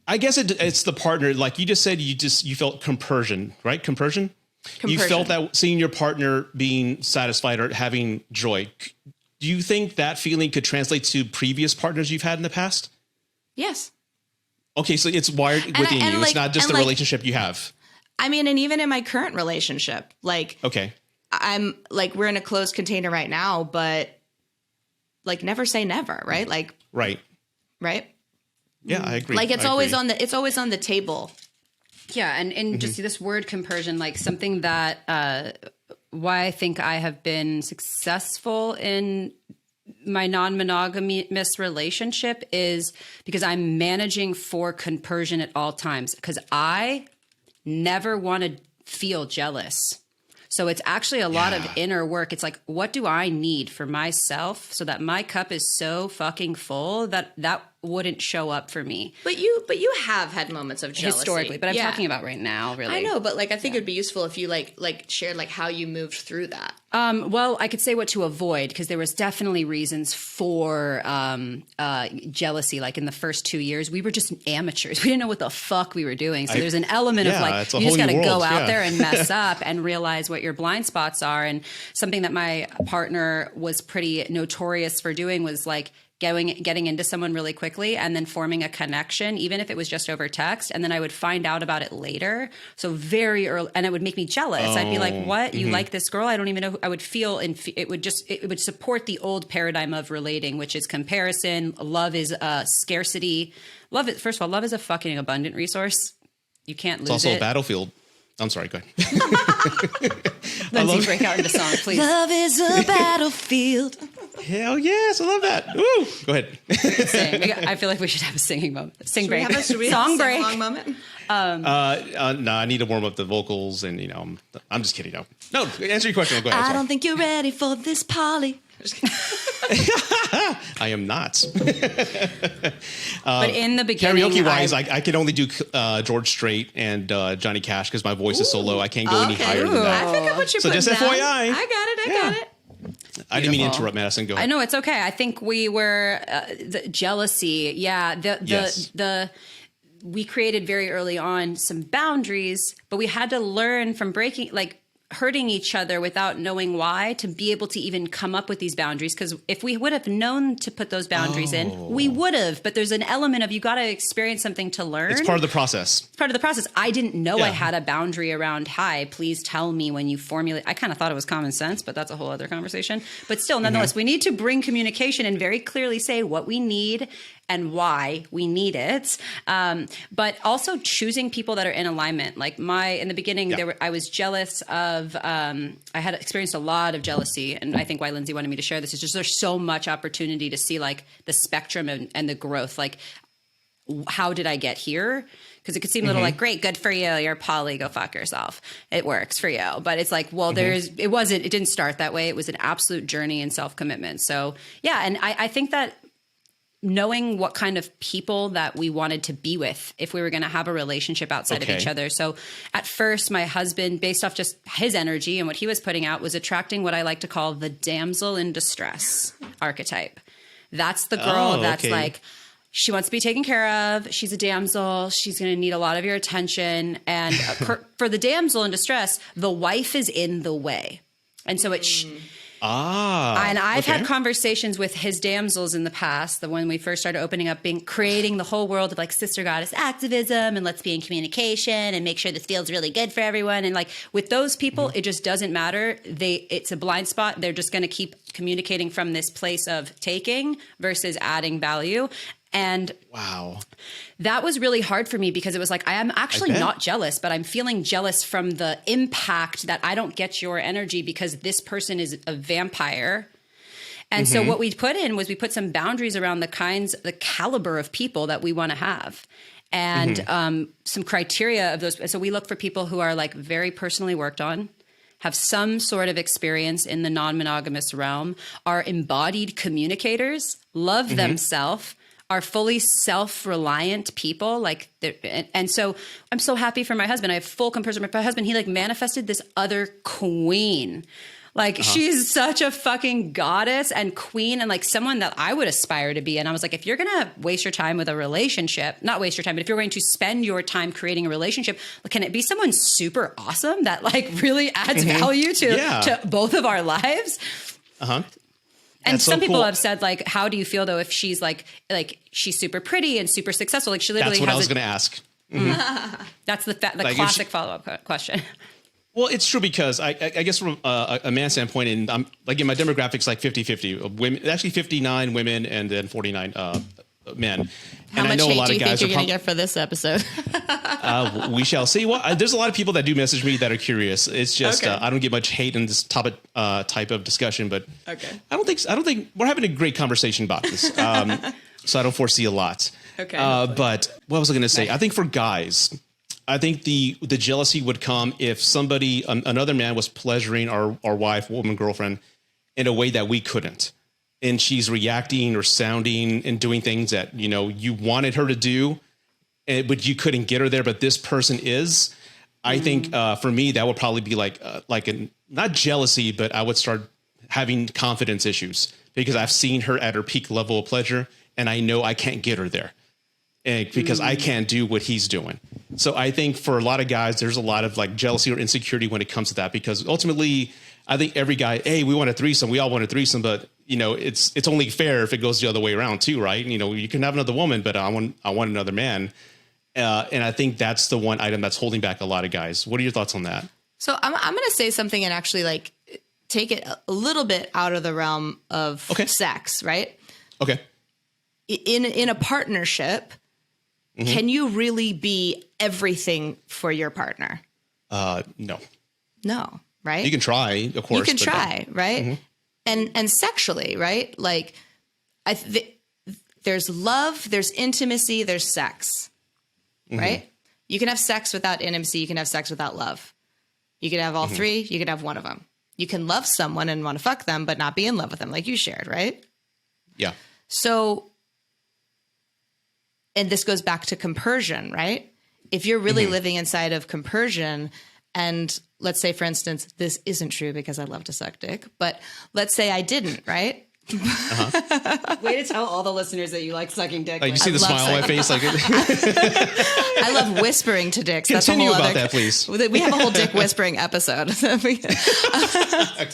[SPEAKER 1] guess it's the partner. Like you just said, you felt compersion, right? Compersion. You felt that seeing your partner being satisfied or having joy. Do you think that feeling could translate to previous partners you've had in the past?
[SPEAKER 3] Yes.
[SPEAKER 1] Okay, so it's wired within you. It's not just the relationship you have.
[SPEAKER 3] I mean, and even in my current relationship, like, I'm like, we're in a closed container right now, but like, never say never, right? Like, right.
[SPEAKER 1] Yeah, I agree.
[SPEAKER 3] Like, it's always on the table.
[SPEAKER 2] Yeah, and just this word compersion, like something that why I think I have been successful in my non-monogamous relationship is because I'm managing for compersion at all times, because I never want to feel jealous. So it's actually a lot of inner work. It's like, what do I need for myself so that my cup is so fucking full that wouldn't show up for me?
[SPEAKER 3] But you have had moments of jealousy
[SPEAKER 2] historically, but I'm talking about right now, really.
[SPEAKER 3] I know, but like, I think it'd be useful if you like shared like how you moved through that.
[SPEAKER 2] Well, I could say what to avoid, because there was definitely reasons for jealousy. Like in the first 2 years, we were just amateurs. We didn't know what the fuck we were doing. So there's an element of like, you just got to go out there and mess up and realize what your blind spots are. And something that my partner was pretty notorious for doing was like getting into someone really quickly and then forming a connection, even if it was just over text. And then I would find out about it later. So very early, and it would make me jealous. I'd be like, what? You like this girl? I don't even know who I would feel. And it would support the old paradigm of relating, which is comparison. Love is scarcity. First of all, love is a fucking abundant resource. You can't lose it.
[SPEAKER 1] It's also a battlefield. I'm sorry, go ahead.
[SPEAKER 2] Lindsey, break out into song, please.
[SPEAKER 3] Love is a battlefield.
[SPEAKER 1] Hell yes, I love that. Woo! Go ahead.
[SPEAKER 2] I feel like we should have a singing moment. Song break.
[SPEAKER 3] Song moment?
[SPEAKER 1] No, I need to warm up the vocals, and I'm just kidding. No, answer your question. Go ahead.
[SPEAKER 3] I don't think you're ready for this, Polly.
[SPEAKER 1] I am not.
[SPEAKER 2] But in the beginning,
[SPEAKER 1] karaoke wise, I can only do George Strait and Johnny Cash because my voice is so low. I can't go any higher than that.
[SPEAKER 3] I think I put you.
[SPEAKER 1] So just
[SPEAKER 3] down.
[SPEAKER 1] FYI,
[SPEAKER 3] I got it.
[SPEAKER 1] I didn't mean to interrupt, Madison. Go ahead.
[SPEAKER 2] I know it's okay. I think we were the jealousy. Yeah, we created very early on some boundaries, but we had to learn from hurting each other without knowing why to be able to even come up with these boundaries. Because if we would have known to put those boundaries in, we would have. But there's an element of you got to experience something to learn.
[SPEAKER 1] It's part of the process.
[SPEAKER 2] It's part of the process. I didn't know I had a boundary around, hi, please tell me when you formulate. I kind of thought it was common sense, but that's a whole other conversation. But still, nonetheless, we need to bring communication and very clearly say what we need and why we need it. But also choosing people that are in alignment. Like in the beginning, I was jealous of, I had experienced a lot of jealousy. And I think why Lindsey wanted me to share this is just there's so much opportunity to see like the spectrum and the growth. Like, how did I get here? Because it could seem a little like, great, good for you. You're poly, go fuck yourself. It works for you. But it's like, well, it didn't start that way. It was an absolute journey and self-commitment. So yeah. And I think that knowing what kind of people that we wanted to be with if we were going to have a relationship outside of each other. So at first, my husband, based off just his energy and what he was putting out, was attracting what I like to call the damsel in distress archetype. That's the girl that's like, she wants to be taken care of. She's a damsel. She's going to need a lot of your attention. And for the damsel in distress, the wife is in the way. And so and I've had conversations with his damsels in the past, when we first started opening up, creating the whole world of like sister goddess activism and let's be in communication and make sure this feels really good for everyone. And like with those people, it just doesn't matter. It's a blind spot. They're just going to keep communicating from this place of taking versus adding value. And that was really hard for me because it was like, I am actually not jealous, but I'm feeling jealous from the impact that I don't get your energy because this person is a vampire. And so what we put in was we put some boundaries around the caliber of people that we want to have. And some criteria of those. So we look for people who are like very personally worked on, have some sort of experience in the non-monogamous realm, are embodied communicators, love themselves, are fully self-reliant people. And so I'm so happy for my husband. I have full comparison with my husband. He like manifested this other queen. Like she's such a fucking goddess and queen and like someone that I would aspire to be. And I was like, if you're going to waste your time with a relationship, not waste your time, but if you're going to spend your time creating a relationship, can it be someone super awesome that like really adds value to both of our lives? And
[SPEAKER 1] That's
[SPEAKER 2] some
[SPEAKER 1] so
[SPEAKER 2] people
[SPEAKER 1] cool.
[SPEAKER 2] have said, like, how do you feel though if she's like she's super pretty and super successful? Like she literally
[SPEAKER 1] That's what I was going to ask.
[SPEAKER 2] That's the classic follow-up question.
[SPEAKER 1] Well, it's true because I guess from a man's standpoint, and I'm like in my demographics, like 50-50 women, actually 59 women and then 49 men.
[SPEAKER 3] How
[SPEAKER 1] and
[SPEAKER 3] much
[SPEAKER 1] I know
[SPEAKER 3] hate
[SPEAKER 1] a lot
[SPEAKER 3] do you
[SPEAKER 1] of guys
[SPEAKER 3] think you're
[SPEAKER 1] are
[SPEAKER 3] going to get for this episode?
[SPEAKER 1] we shall see. Well, there's a lot of people that do message me that are curious. It's just I don't get much hate in this topic type of discussion, but I don't think we're having a great conversation about this. So I don't foresee a lot. But what was I going to say? I think for guys, I think the jealousy would come if somebody, another man was pleasuring our wife, woman, girlfriend in a way that we couldn't. And she's reacting or sounding and doing things that, you wanted her to do, but you couldn't get her there. But this person is. I think for me, that would probably be not jealousy, but I would start having confidence issues because I've seen her at her peak level of pleasure and I know I can't get her there because I can't do what he's doing. So I think for a lot of guys, there's a lot of like jealousy or insecurity when it comes to that, because ultimately I think every guy, hey, we want a threesome. We all want a threesome, but it's only fair if it goes the other way around too, right? You can have another woman, but I want another man. And I think that's the one item that's holding back a lot of guys. What are your thoughts on that?
[SPEAKER 3] So I'm going to say something and actually like take it a little bit out of the realm of sex, right?
[SPEAKER 1] Okay.
[SPEAKER 3] In a partnership, can you really be everything for your partner?
[SPEAKER 1] No.
[SPEAKER 3] No, right?
[SPEAKER 1] You can try, of course.
[SPEAKER 3] You can try, right? And sexually, right? Like there's love, there's intimacy, there's sex, right? You can have sex without intimacy. You can have sex without love. You can have all three. You can have one of them. You can love someone and want to fuck them, but not be in love with them, like you shared, right?
[SPEAKER 1] Yeah.
[SPEAKER 3] So, and this goes back to compersion, right? If you're really living inside of compersion, and let's say, for instance, this isn't true because I love to suck dick, but let's say I didn't, right?
[SPEAKER 2] Way to tell all the listeners that you like sucking dick.
[SPEAKER 1] Like, you see the smile on my face? Like,
[SPEAKER 3] I love whispering to dicks.
[SPEAKER 1] Continue
[SPEAKER 3] That's a whole
[SPEAKER 1] about that, please.
[SPEAKER 3] We have a whole dick whispering episode.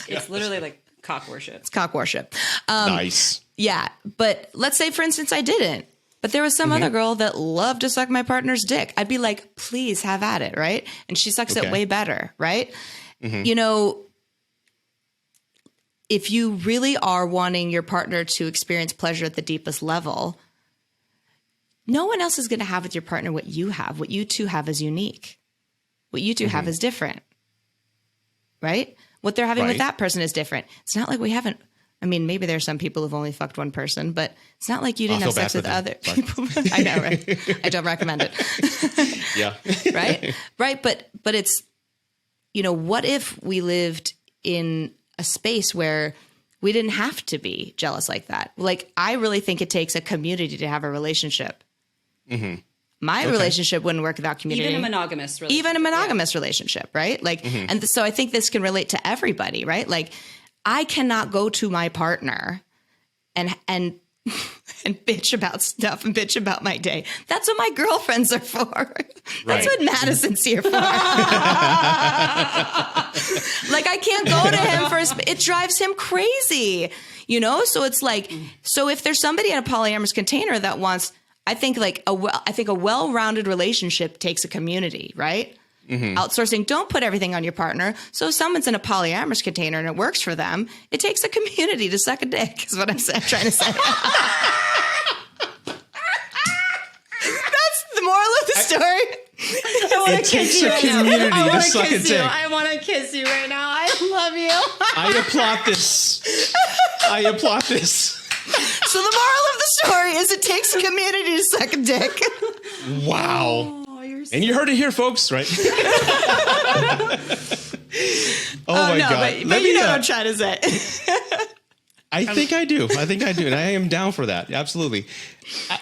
[SPEAKER 2] It's literally like cock worship.
[SPEAKER 3] It's cock worship.
[SPEAKER 1] Nice.
[SPEAKER 3] Yeah. But let's say, for instance, I didn't. But there was some other girl that loved to suck my partner's dick. I'd be like, please have at it, right? And she sucks it way better, right? You know, if you really are wanting your partner to experience pleasure at the deepest level, no one else is going to have with your partner what you have. What you two have is unique. What you two have is different, right? What they're having with that person is different. It's not like we haven't. I mean, maybe there's some people who've only fucked one person, but it's not like you didn't have sex with other people. I know, right? I don't recommend it.
[SPEAKER 1] Yeah.
[SPEAKER 3] Right? Right. But it's, you know, what if we lived in a space where we didn't have to be jealous like that? Like, I really think it takes a community to have a relationship. My relationship wouldn't work without community.
[SPEAKER 2] Even a monogamous relationship.
[SPEAKER 3] Even a monogamous relationship, right? Like, and so I think this can relate to everybody, right? Like, I cannot go to my partner and bitch about stuff and bitch about my day. That's what my girlfriends are for. That's what Madison's here for. Like, I can't go to him for it drives him crazy, you know? So it's like, so if there's somebody in a polyamorous container that wants, I think a well-rounded relationship takes a community, right? Outsourcing, don't put everything on your partner. So if someone's in a polyamorous container and it works for them, it takes a community to suck a dick, is what I'm trying to say. That's the moral of the story.
[SPEAKER 1] It takes a community to suck a dick.
[SPEAKER 2] I want to kiss you right now. I love you.
[SPEAKER 1] I applaud this. I applaud this.
[SPEAKER 3] So the moral of the story is it takes a community to suck a dick.
[SPEAKER 1] Wow. And you heard it here, folks, right? My God.
[SPEAKER 3] But you know what I'm trying to say.
[SPEAKER 1] I think I do. And I am down for that. Absolutely.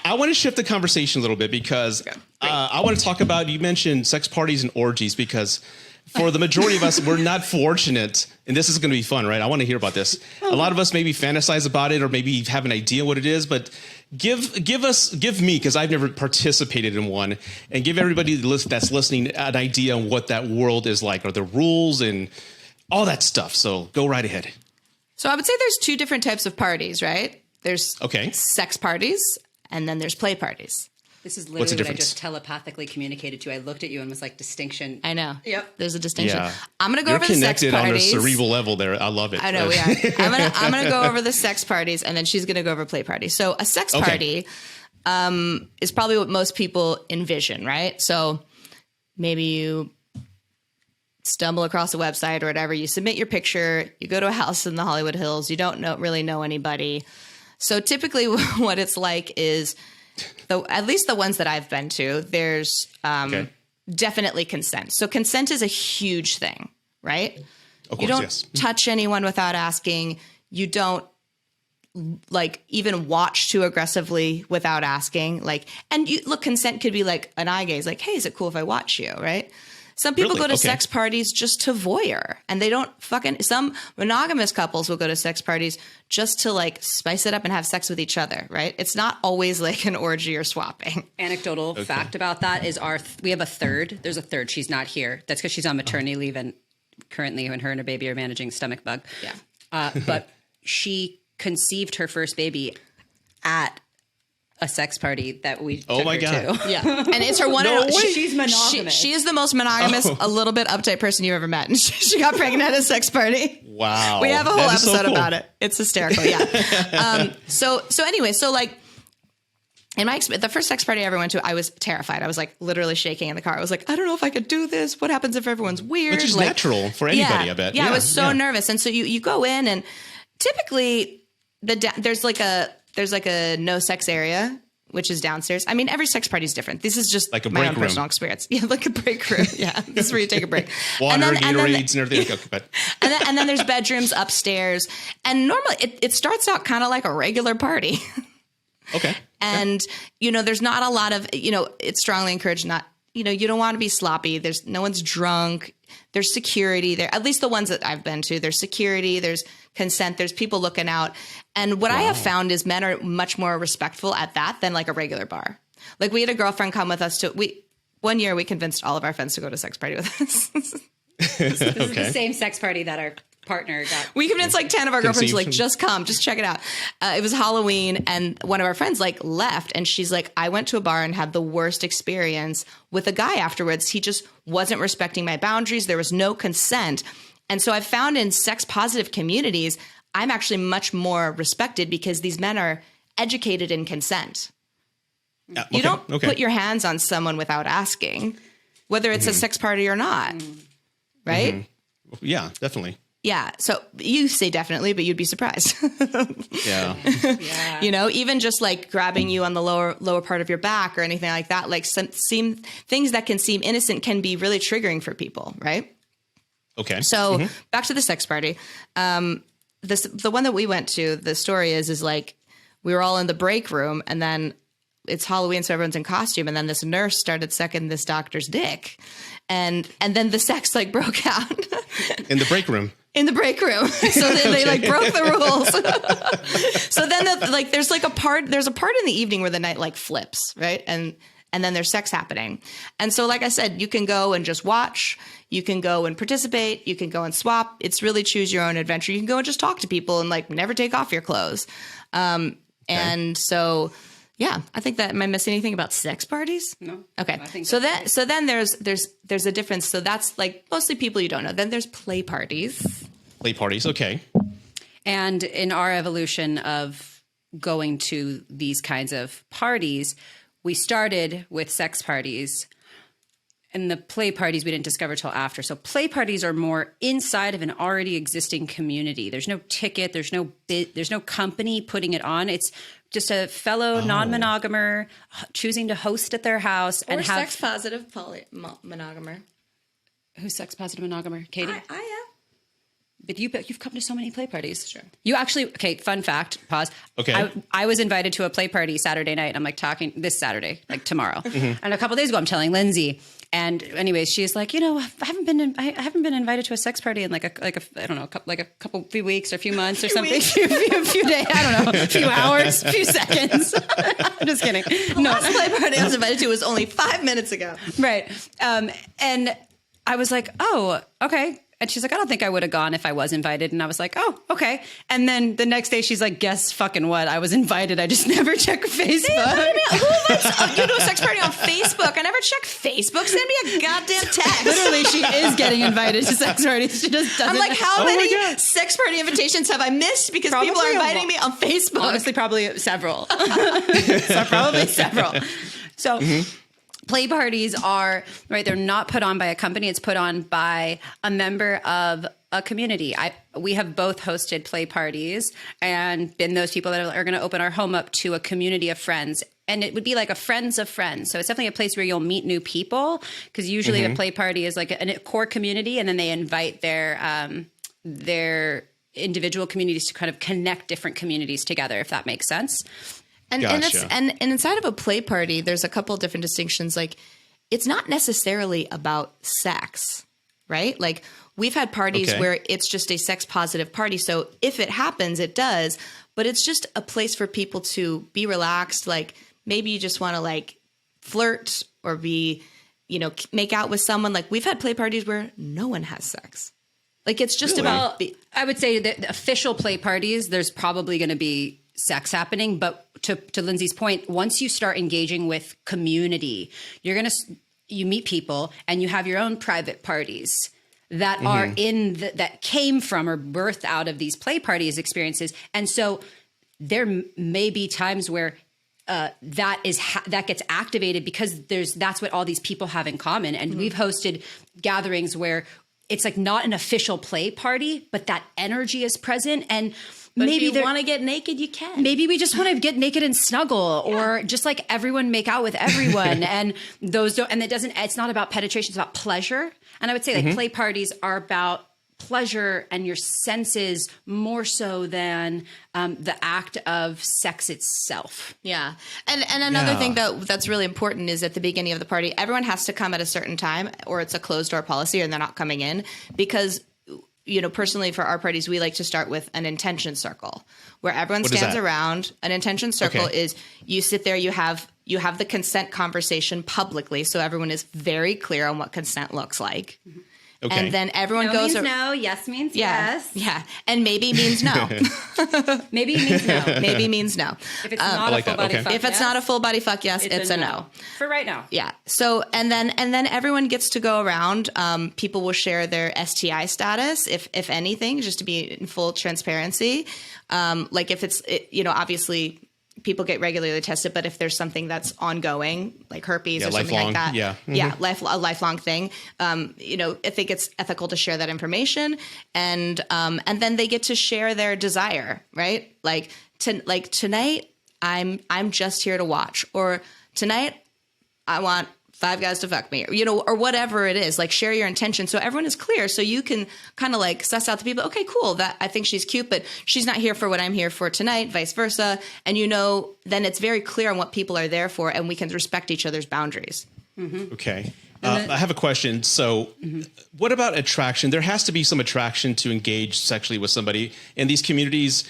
[SPEAKER 1] I want to shift the conversation a little bit because I want to talk about, you mentioned sex parties and orgies, because for the majority of us, we're not fortunate, and this is going to be fun, right? I want to hear about this. A lot of us maybe fantasize about it or maybe have an idea what it is, but give me, because I've never participated in one, and give everybody that's listening an idea on what that world is like, or the rules and all that stuff. So go right ahead.
[SPEAKER 3] So I would say there's two different types of parties, right? There's sex parties, and then there's play parties.
[SPEAKER 2] This is literally what I just telepathically communicated to you. I looked at you and was like, distinction.
[SPEAKER 3] I know.
[SPEAKER 2] Yep.
[SPEAKER 3] There's a distinction.
[SPEAKER 1] Yeah.
[SPEAKER 3] I'm going to go over the sex parties. You're
[SPEAKER 1] connected on a cerebral level there. I love it.
[SPEAKER 3] I know we are. I'm going to go over the sex parties, and then she's going to go over play parties. So a sex party is probably what most people envision, right? So maybe you stumble across a website or whatever. You submit your picture. You go to a house in the Hollywood Hills. You don't really know anybody. So typically what it's like is, at least the ones that I've been to, there's definitely consent. So consent is a huge thing, right?
[SPEAKER 1] Of course,
[SPEAKER 3] you don't touch anyone without asking. You don't like even watch too aggressively without asking. Like, and consent could be like an eye gaze, like, hey, is it cool if I watch you? Right? Some people go to sex parties just to voyeur, and they don't some monogamous couples will go to sex parties just to like spice it up and have sex with each other, right? It's not always like an orgy or swapping.
[SPEAKER 2] Anecdotal fact about that is we have a third. There's a third. She's not here. That's because she's on maternity leave, and currently when her and her baby are managing stomach bug. Yeah. But she conceived her first baby at a sex party that we took her to.
[SPEAKER 3] Yeah. And it's her one and only.
[SPEAKER 2] She's monogamous.
[SPEAKER 3] She is the most monogamous, a little bit uptight person you've ever met. And she got pregnant at a sex party.
[SPEAKER 1] Wow.
[SPEAKER 3] We have a whole episode about it. It's hysterical. Yeah. So anyway, so like in my experience, the first sex party I ever went to, I was terrified. I was like literally shaking in the car. I was like, I don't know if I could do this. What happens if everyone's weird?
[SPEAKER 1] Which is natural for anybody, I bet.
[SPEAKER 3] Yeah, I was so nervous. And so you go in, and typically there's like a no sex area which is downstairs. I mean, every sex party is different. This is just
[SPEAKER 1] like a
[SPEAKER 3] my
[SPEAKER 1] break
[SPEAKER 3] own
[SPEAKER 1] room.
[SPEAKER 3] personal experience. Yeah, like a break room. Yeah, this is where you take a break.
[SPEAKER 1] Water, Gatorades, and everything. Okay, but
[SPEAKER 3] and then there's bedrooms upstairs. And normally it starts out kind of like a regular party.
[SPEAKER 1] okay.
[SPEAKER 3] And, there's not a lot of, it's strongly encouraged not, you don't want to be sloppy. There's no one's drunk. There's security there. At least the ones that I've been to, there's security, there's consent, there's people looking out. And what I have found is men are much more respectful at that than like a regular bar. Like we had a girlfriend come with us one year we convinced all of our friends to go to a sex party with us.
[SPEAKER 2] This is the same sex party that our partner got.
[SPEAKER 3] We convinced like 10 of our girlfriends to like, just come, just check it out. It was Halloween and one of our friends like left and she's like, I went to a bar and had the worst experience with a guy afterwards. He just wasn't respecting my boundaries. There was no consent. And so I found in sex positive communities, I'm actually much more respected because these men are educated in consent. You don't put your hands on someone without asking, whether it's a sex party or not. Right?
[SPEAKER 1] Mm-hmm. Yeah, definitely.
[SPEAKER 3] Yeah. So you say definitely, but you'd be surprised.
[SPEAKER 1] Yeah.
[SPEAKER 3] Even just like grabbing you on the lower part of your back or anything like that, like things that can seem innocent can be really triggering for people. Right.
[SPEAKER 1] Okay.
[SPEAKER 3] So back to the sex party. The one that we went to, the story is like we were all in the break room and then it's Halloween, so everyone's in costume. And then this nurse started sucking this doctor's dick. And then the sex like broke out.
[SPEAKER 1] In the break room.
[SPEAKER 3] In the break room. So then they like broke the rules. So then there's a part in the evening where the night like flips, right? And then there's sex happening. And so like I said, you can go and just watch, you can go and participate, you can go and swap. It's really choose your own adventure. You can go and just talk to people and like never take off your clothes. And so yeah, I think that, am I missing anything about sex parties?
[SPEAKER 2] No.
[SPEAKER 3] Okay.
[SPEAKER 2] I think
[SPEAKER 3] so then there's a difference. So that's like mostly people you don't know. Then there's play parties.
[SPEAKER 1] Play parties. Okay.
[SPEAKER 2] And in our evolution of going to these kinds of parties, we started with sex parties. And the play parties we didn't discover till after. So play parties are more inside of an already existing community. There's no ticket. There's no company putting it on. It's just a fellow non-monogamer choosing to host at their house and have
[SPEAKER 3] sex positive monogamer.
[SPEAKER 2] Who's sex positive monogamer? Katie?
[SPEAKER 3] I am.
[SPEAKER 2] But you've come to so many play parties.
[SPEAKER 3] Sure.
[SPEAKER 2] You actually, okay, fun fact, pause.
[SPEAKER 1] Okay.
[SPEAKER 2] I was invited to a play party Saturday night. I'm like talking this Saturday, like tomorrow. And a couple days ago, I'm telling Lindsey. And anyways, she's like, I haven't been invited to a sex party in like a few weeks or a few months or something. a few days, I don't know, a few hours, a few seconds. I'm just kidding.
[SPEAKER 3] The last play party I was invited to was only 5 minutes ago.
[SPEAKER 2] Right. And I was like, oh, okay. And she's like, I don't think I would have gone if I was invited. And I was like, oh, okay. And then the next day she's like, guess fucking what? I was invited. I just never check Facebook.
[SPEAKER 3] Who invites you to a sex party on Facebook? I never check Facebook. Send me a goddamn text.
[SPEAKER 2] Literally, she is getting invited to sex parties. She just doesn't.
[SPEAKER 3] I'm like, how many sex party invitations have I missed because people are inviting me on Facebook?
[SPEAKER 2] Honestly, probably several. So play parties are, right, they're not put on by a company. It's put on by a member of a community. We have both hosted play parties and been those people that are going to open our home up to a community of friends. And it would be like a friends of friends. So it's definitely a place where you'll meet new people because usually a play party is like a core community and then they invite their individual communities to kind of connect different communities together, if that makes sense.
[SPEAKER 3] And
[SPEAKER 1] Gotcha.
[SPEAKER 3] and inside of a play party, there's a couple of different distinctions. Like, it's not necessarily about sex, right? Like, we've had parties where it's just a sex positive party. So if it happens, it does. But it's just a place for people to be relaxed. Like, maybe you just want to like flirt or be, make out with someone. Like, we've had play parties where no one has sex. Like, it's just about.
[SPEAKER 2] I would say that the official play parties, there's probably going to be sex happening, but to Lindsey's point, once you start engaging with community, you meet people and you have your own private parties that are that came from or birthed out of these play parties experiences. And so there may be times where that gets activated because that's what all these people have in common. And we've hosted gatherings where it's like not an official play party, but that energy is present. And
[SPEAKER 3] But
[SPEAKER 2] maybe
[SPEAKER 3] if you want to get naked, you can.
[SPEAKER 2] Maybe we just want to get naked and snuggle, or just like everyone make out with everyone. And those don't, and it's not about penetration, it's about pleasure. And I would say like play parties are about pleasure and your senses more so than the act of sex itself.
[SPEAKER 3] Yeah. And another thing that's really important is at the beginning of the party, everyone has to come at a certain time, or it's a closed door policy and they're not coming in, because personally for our parties, we like to start with an intention circle where everyone stands around. An intention circle is you sit there, you have the consent conversation publicly. So everyone is very clear on what consent looks like. Okay. And then everyone goes
[SPEAKER 2] means no, yes means yes.
[SPEAKER 3] Yeah. And maybe means no.
[SPEAKER 2] Maybe means no.
[SPEAKER 3] Maybe means no.
[SPEAKER 2] If it's not a full body fuck
[SPEAKER 3] If it's not a full body fuck yes, it's a no.
[SPEAKER 2] For right now.
[SPEAKER 3] Yeah. So and then everyone gets to go around. People will share their STI status, if anything, just to be in full transparency. Like if it's obviously people get regularly tested, but if there's something that's ongoing, like herpes or something like that, a lifelong thing, I think it's ethical to share that information, and then they get to share their desire, right? Like tonight, I'm just here to watch, or tonight, I want 5 guys to fuck me, or whatever it is. Like share your intention so everyone is clear, so you can kind of like suss out the people. Okay, cool. That I think she's cute, but she's not here for what I'm here for tonight, vice versa. And then it's very clear on what people are there for, and we can respect each other's boundaries.
[SPEAKER 1] Mm-hmm. Okay. I have a question. So what about attraction? There has to be some attraction to engage sexually with somebody in these communities.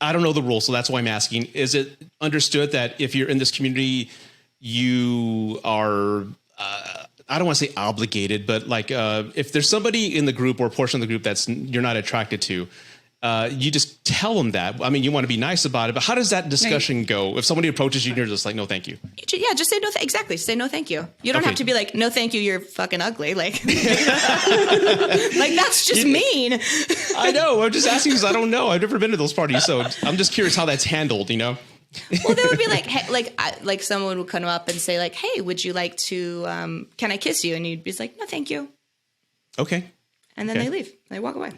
[SPEAKER 1] I don't know the rules, so that's why I'm asking. Is it understood that if you're in this community, you are, I don't want to say obligated, but like if there's somebody in the group or a portion of the group you're not attracted to, you just tell them that. I mean, you want to be nice about it, but how does that discussion go? If somebody approaches you and you're just like, no, thank you.
[SPEAKER 3] Yeah, just say no. Exactly. Say no, thank you. You don't have to be like, no, thank you. You're fucking ugly. Like, like that's just mean.
[SPEAKER 1] I know. I'm just asking because I don't know. I've never been to those parties. So I'm just curious how that's handled,
[SPEAKER 3] Well, there would be like, hey, like someone would come up and say like, hey, would you like to, can I kiss you? And you'd be like, no, thank you.
[SPEAKER 1] Okay.
[SPEAKER 3] And then they leave. They walk away.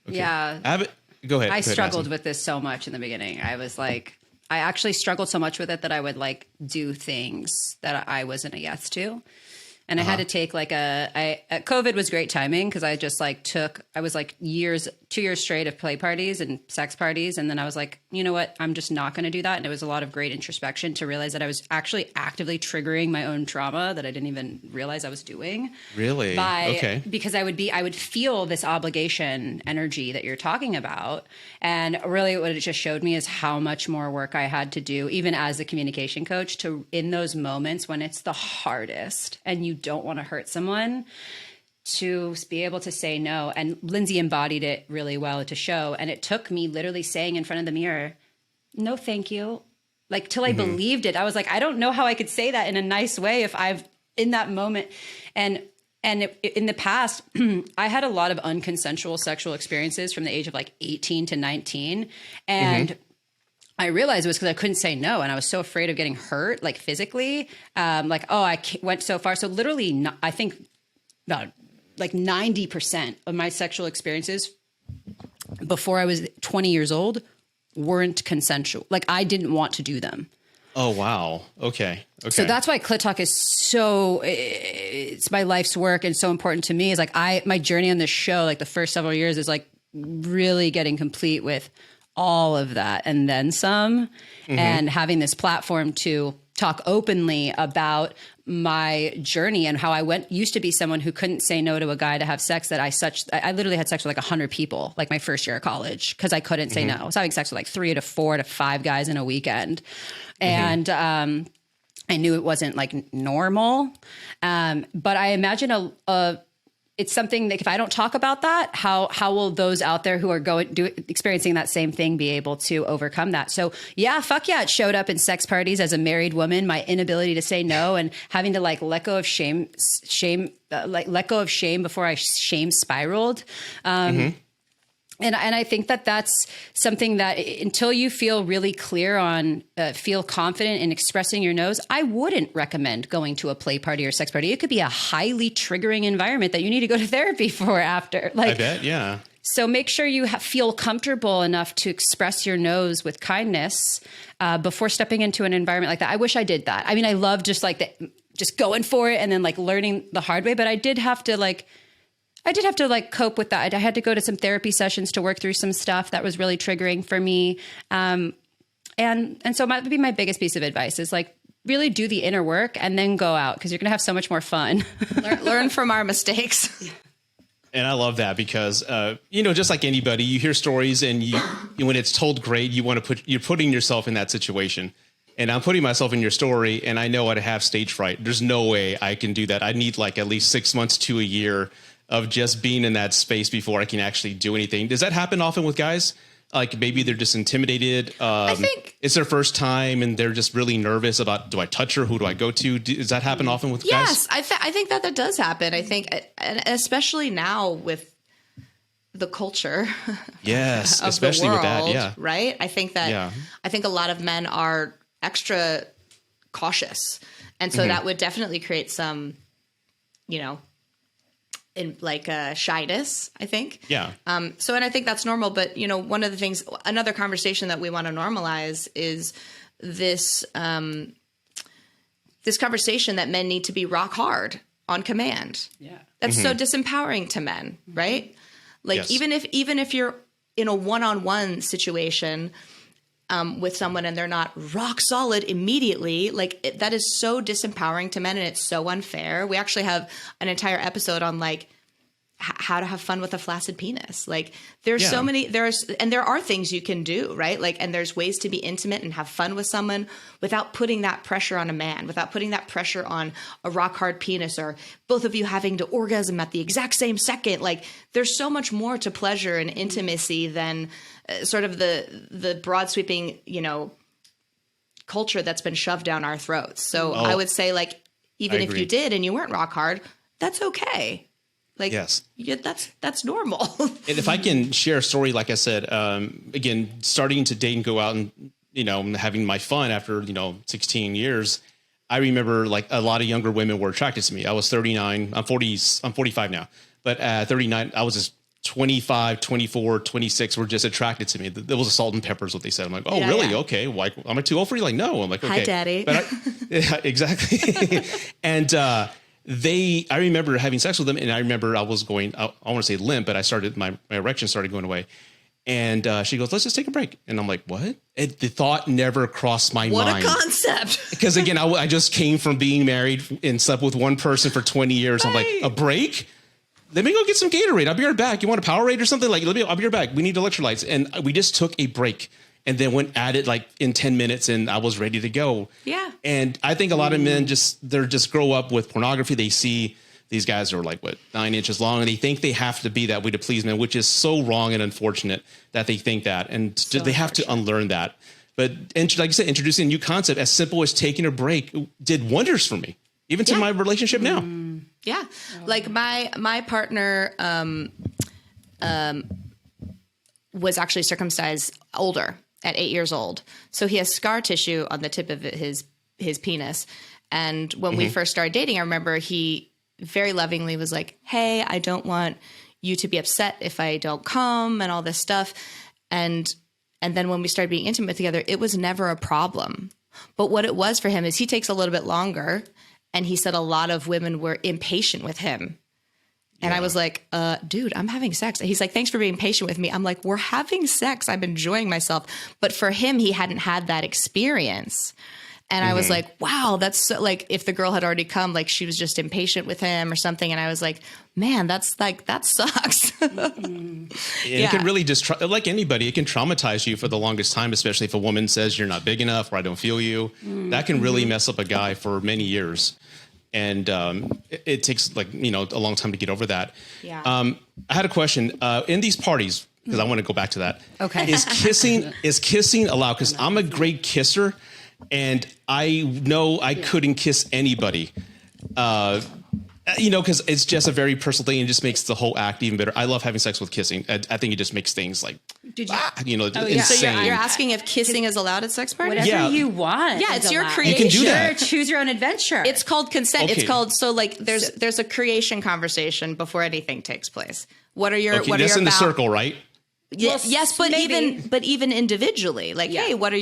[SPEAKER 2] Okay. Yeah.
[SPEAKER 1] Go ahead.
[SPEAKER 2] I struggled with this so much in the beginning. I was like, I actually struggled so much with it that I would like do things that I wasn't a yes to. And I had to take like COVID was great timing because I just like I was like 2 years straight of play parties and sex parties. And then I was like, you know what? I'm just not going to do that. And it was a lot of great introspection to realize that I was actually actively triggering my own trauma that I didn't even realize I was doing.
[SPEAKER 1] Really?
[SPEAKER 2] Because I would feel this obligation energy that you're talking about. And really what it just showed me is how much more work I had to do, even as a communication coach, to in those moments when it's the hardest and you don't want to hurt someone, to be able to say no. And Lindsey embodied it really well to show. And it took me literally saying in front of the mirror, no, thank you. Like till I believed it. I was like, I don't know how I could say that in a nice way if I've in that moment. And in the past, I had a lot of unconsensual sexual experiences from the age of like 18 to 19. And I realized it was because I couldn't say no. And I was so afraid of getting hurt, like physically, I went so far. So literally, I think about like 90% of my sexual experiences before I was 20 years old weren't consensual. Like I didn't want to do them.
[SPEAKER 1] Oh, wow. Okay.
[SPEAKER 2] So that's why Clit Talk is it's my life's work and so important to me. Is like my journey on this show, like the first several years is like really getting complete with all of that and then some, and having this platform to talk openly about my journey and how I used to be someone who couldn't say no to a guy to have sex, that I literally had sex with like 100 people, like my first year of college, because I couldn't say no. I was having sex with like 3 to 4 to 5 guys in a weekend. And I knew it wasn't like normal. But I imagine it's something that if I don't talk about that, how will those out there who are experiencing that same thing be able to overcome that? So yeah, fuck yeah, it showed up in sex parties as a married woman, my inability to say no and having to like let go of shame before I shame spiraled. And I think that that's something that until you feel really clear on, feel confident in expressing your no's, I wouldn't recommend going to a play party or sex party. It could be a highly triggering environment that you need to go to therapy for after. Like,
[SPEAKER 1] I bet, yeah.
[SPEAKER 2] So make sure you feel comfortable enough to express your no's with kindness before stepping into an environment like that. I wish I did that. I mean, I love just like just going for it and then like learning the hard way. But I did have to like cope with that. I had to go to some therapy sessions to work through some stuff that was really triggering for me. And so that would be my biggest piece of advice is like, really do the inner work and then go out because you're going to have so much more fun.
[SPEAKER 3] Learn from our mistakes.
[SPEAKER 1] And I love that because, just like anybody, you hear stories and when it's told great, you're putting yourself in that situation. And I'm putting myself in your story and I know I'd have stage fright. There's no way I can do that. I need like at least 6 months to a year of just being in that space before I can actually do anything. Does that happen often with guys? Like maybe they're just intimidated. I think it's their first time and they're just really nervous about, do I touch her? Who do I go to? Does that happen often with guys?
[SPEAKER 3] Yes, I think that does happen. I think, and especially now with the culture.
[SPEAKER 1] Yes,
[SPEAKER 3] of
[SPEAKER 1] especially
[SPEAKER 3] the world,
[SPEAKER 1] with that. Yeah.
[SPEAKER 3] Right. I think a lot of men are extra cautious. And so that would definitely create some, in like shyness, I think.
[SPEAKER 1] Yeah.
[SPEAKER 3] And I think that's normal. But, one of the things, another conversation that we want to normalize is this, this conversation that men need to be rock hard on command.
[SPEAKER 2] Yeah.
[SPEAKER 3] That's so disempowering to men, right? Like
[SPEAKER 1] Yes.
[SPEAKER 3] even if you're in a one-on-one situation with someone and they're not rock solid immediately, like that is so disempowering to men and it's so unfair. We actually have an entire episode on like how to have fun with a flaccid penis. Like there's so many, there are things you can do, right? Like, and there's ways to be intimate and have fun with someone without putting that pressure on a man, without putting that pressure on a rock hard penis or both of you having to orgasm at the exact same second. Like there's so much more to pleasure and intimacy than sort of the broad sweeping, culture that's been shoved down our throats. So I would say like, even if you did and you weren't rock hard, that's okay. Like,
[SPEAKER 1] yes,
[SPEAKER 3] that's normal.
[SPEAKER 1] And if I can share a story, like I said, again, starting to date and go out and, having my fun after, 16 years, I remember like a lot of younger women were attracted to me. I was 39, I'm 45 now, but at 39, I was just 25, 24, 26 were just attracted to me. There was a salt and pepper is what they said. I'm like, oh, really? Yeah. Okay. Like, am I too old for you? Like, no. I'm like, okay.
[SPEAKER 3] Hi, Daddy.
[SPEAKER 1] But yeah, exactly. And, I remember having sex with them and I remember I was going, I want to say limp, but I started, my erection started going away. And she goes, let's just take a break. And I'm like, what? The thought never crossed my mind.
[SPEAKER 3] What a concept.
[SPEAKER 1] Because again, I just came from being married and slept with one person for 20 years. Right. I'm like, a break? Let me go get some Gatorade. I'll be right back. You want a Powerade or something? Like, I'll be right back. We need electrolytes. And we just took a break and then went at it like in 10 minutes and I was ready to go.
[SPEAKER 3] Yeah.
[SPEAKER 1] And I think a lot of men just grow up with pornography. They see these guys are like, 9 inches long and they think they have to be that way to please men, which is so wrong and unfortunate that they think that. And so they have to unlearn that. But like you said, introducing a new concept as simple as taking a break did wonders for me, even to my relationship now.
[SPEAKER 3] Yeah. Like my partner was actually circumcised older at 8 years old. So he has scar tissue on the tip of his penis. And when we first started dating, I remember he very lovingly was like, hey, I don't want you to be upset if I don't come and all this stuff. And then when we started being intimate together, it was never a problem. But what it was for him is he takes a little bit longer. And he said a lot of women were impatient with him. And I was like, dude, I'm having sex. And he's like, thanks for being patient with me. I'm like, we're having sex. I'm enjoying myself. But for him, he hadn't had that experience. And I was like, wow, that's so, like if the girl had already come, like she was just impatient with him or something. And I was like, man, that's like, that sucks.
[SPEAKER 1] It can really just, like anybody, it can traumatize you for the longest time, especially if a woman says you're not big enough or I don't feel you. That can really mess up a guy for many years. And it takes like, a long time to get over that.
[SPEAKER 3] Yeah.
[SPEAKER 1] I had a question in these parties, because I want to go back to that.
[SPEAKER 2] Okay.
[SPEAKER 1] Is kissing allowed? Because I'm a great kisser and I know I couldn't kiss anybody. because it's just a very personal thing and just makes the whole act even better. I love having sex with kissing. I think it just makes things like, insane.
[SPEAKER 3] So you're asking if kissing is allowed at sex parties?
[SPEAKER 2] Whatever you want.
[SPEAKER 3] Yeah, it's your
[SPEAKER 2] allowed.
[SPEAKER 3] creation.
[SPEAKER 1] You can do that.
[SPEAKER 2] Choose your own adventure.
[SPEAKER 3] It's called consent.
[SPEAKER 1] Okay.
[SPEAKER 3] It's called, there's a creation conversation before anything takes place. What are your
[SPEAKER 1] that's in the circle, right?
[SPEAKER 3] Yes, but
[SPEAKER 2] maybe.
[SPEAKER 3] even individually, like, hey, what are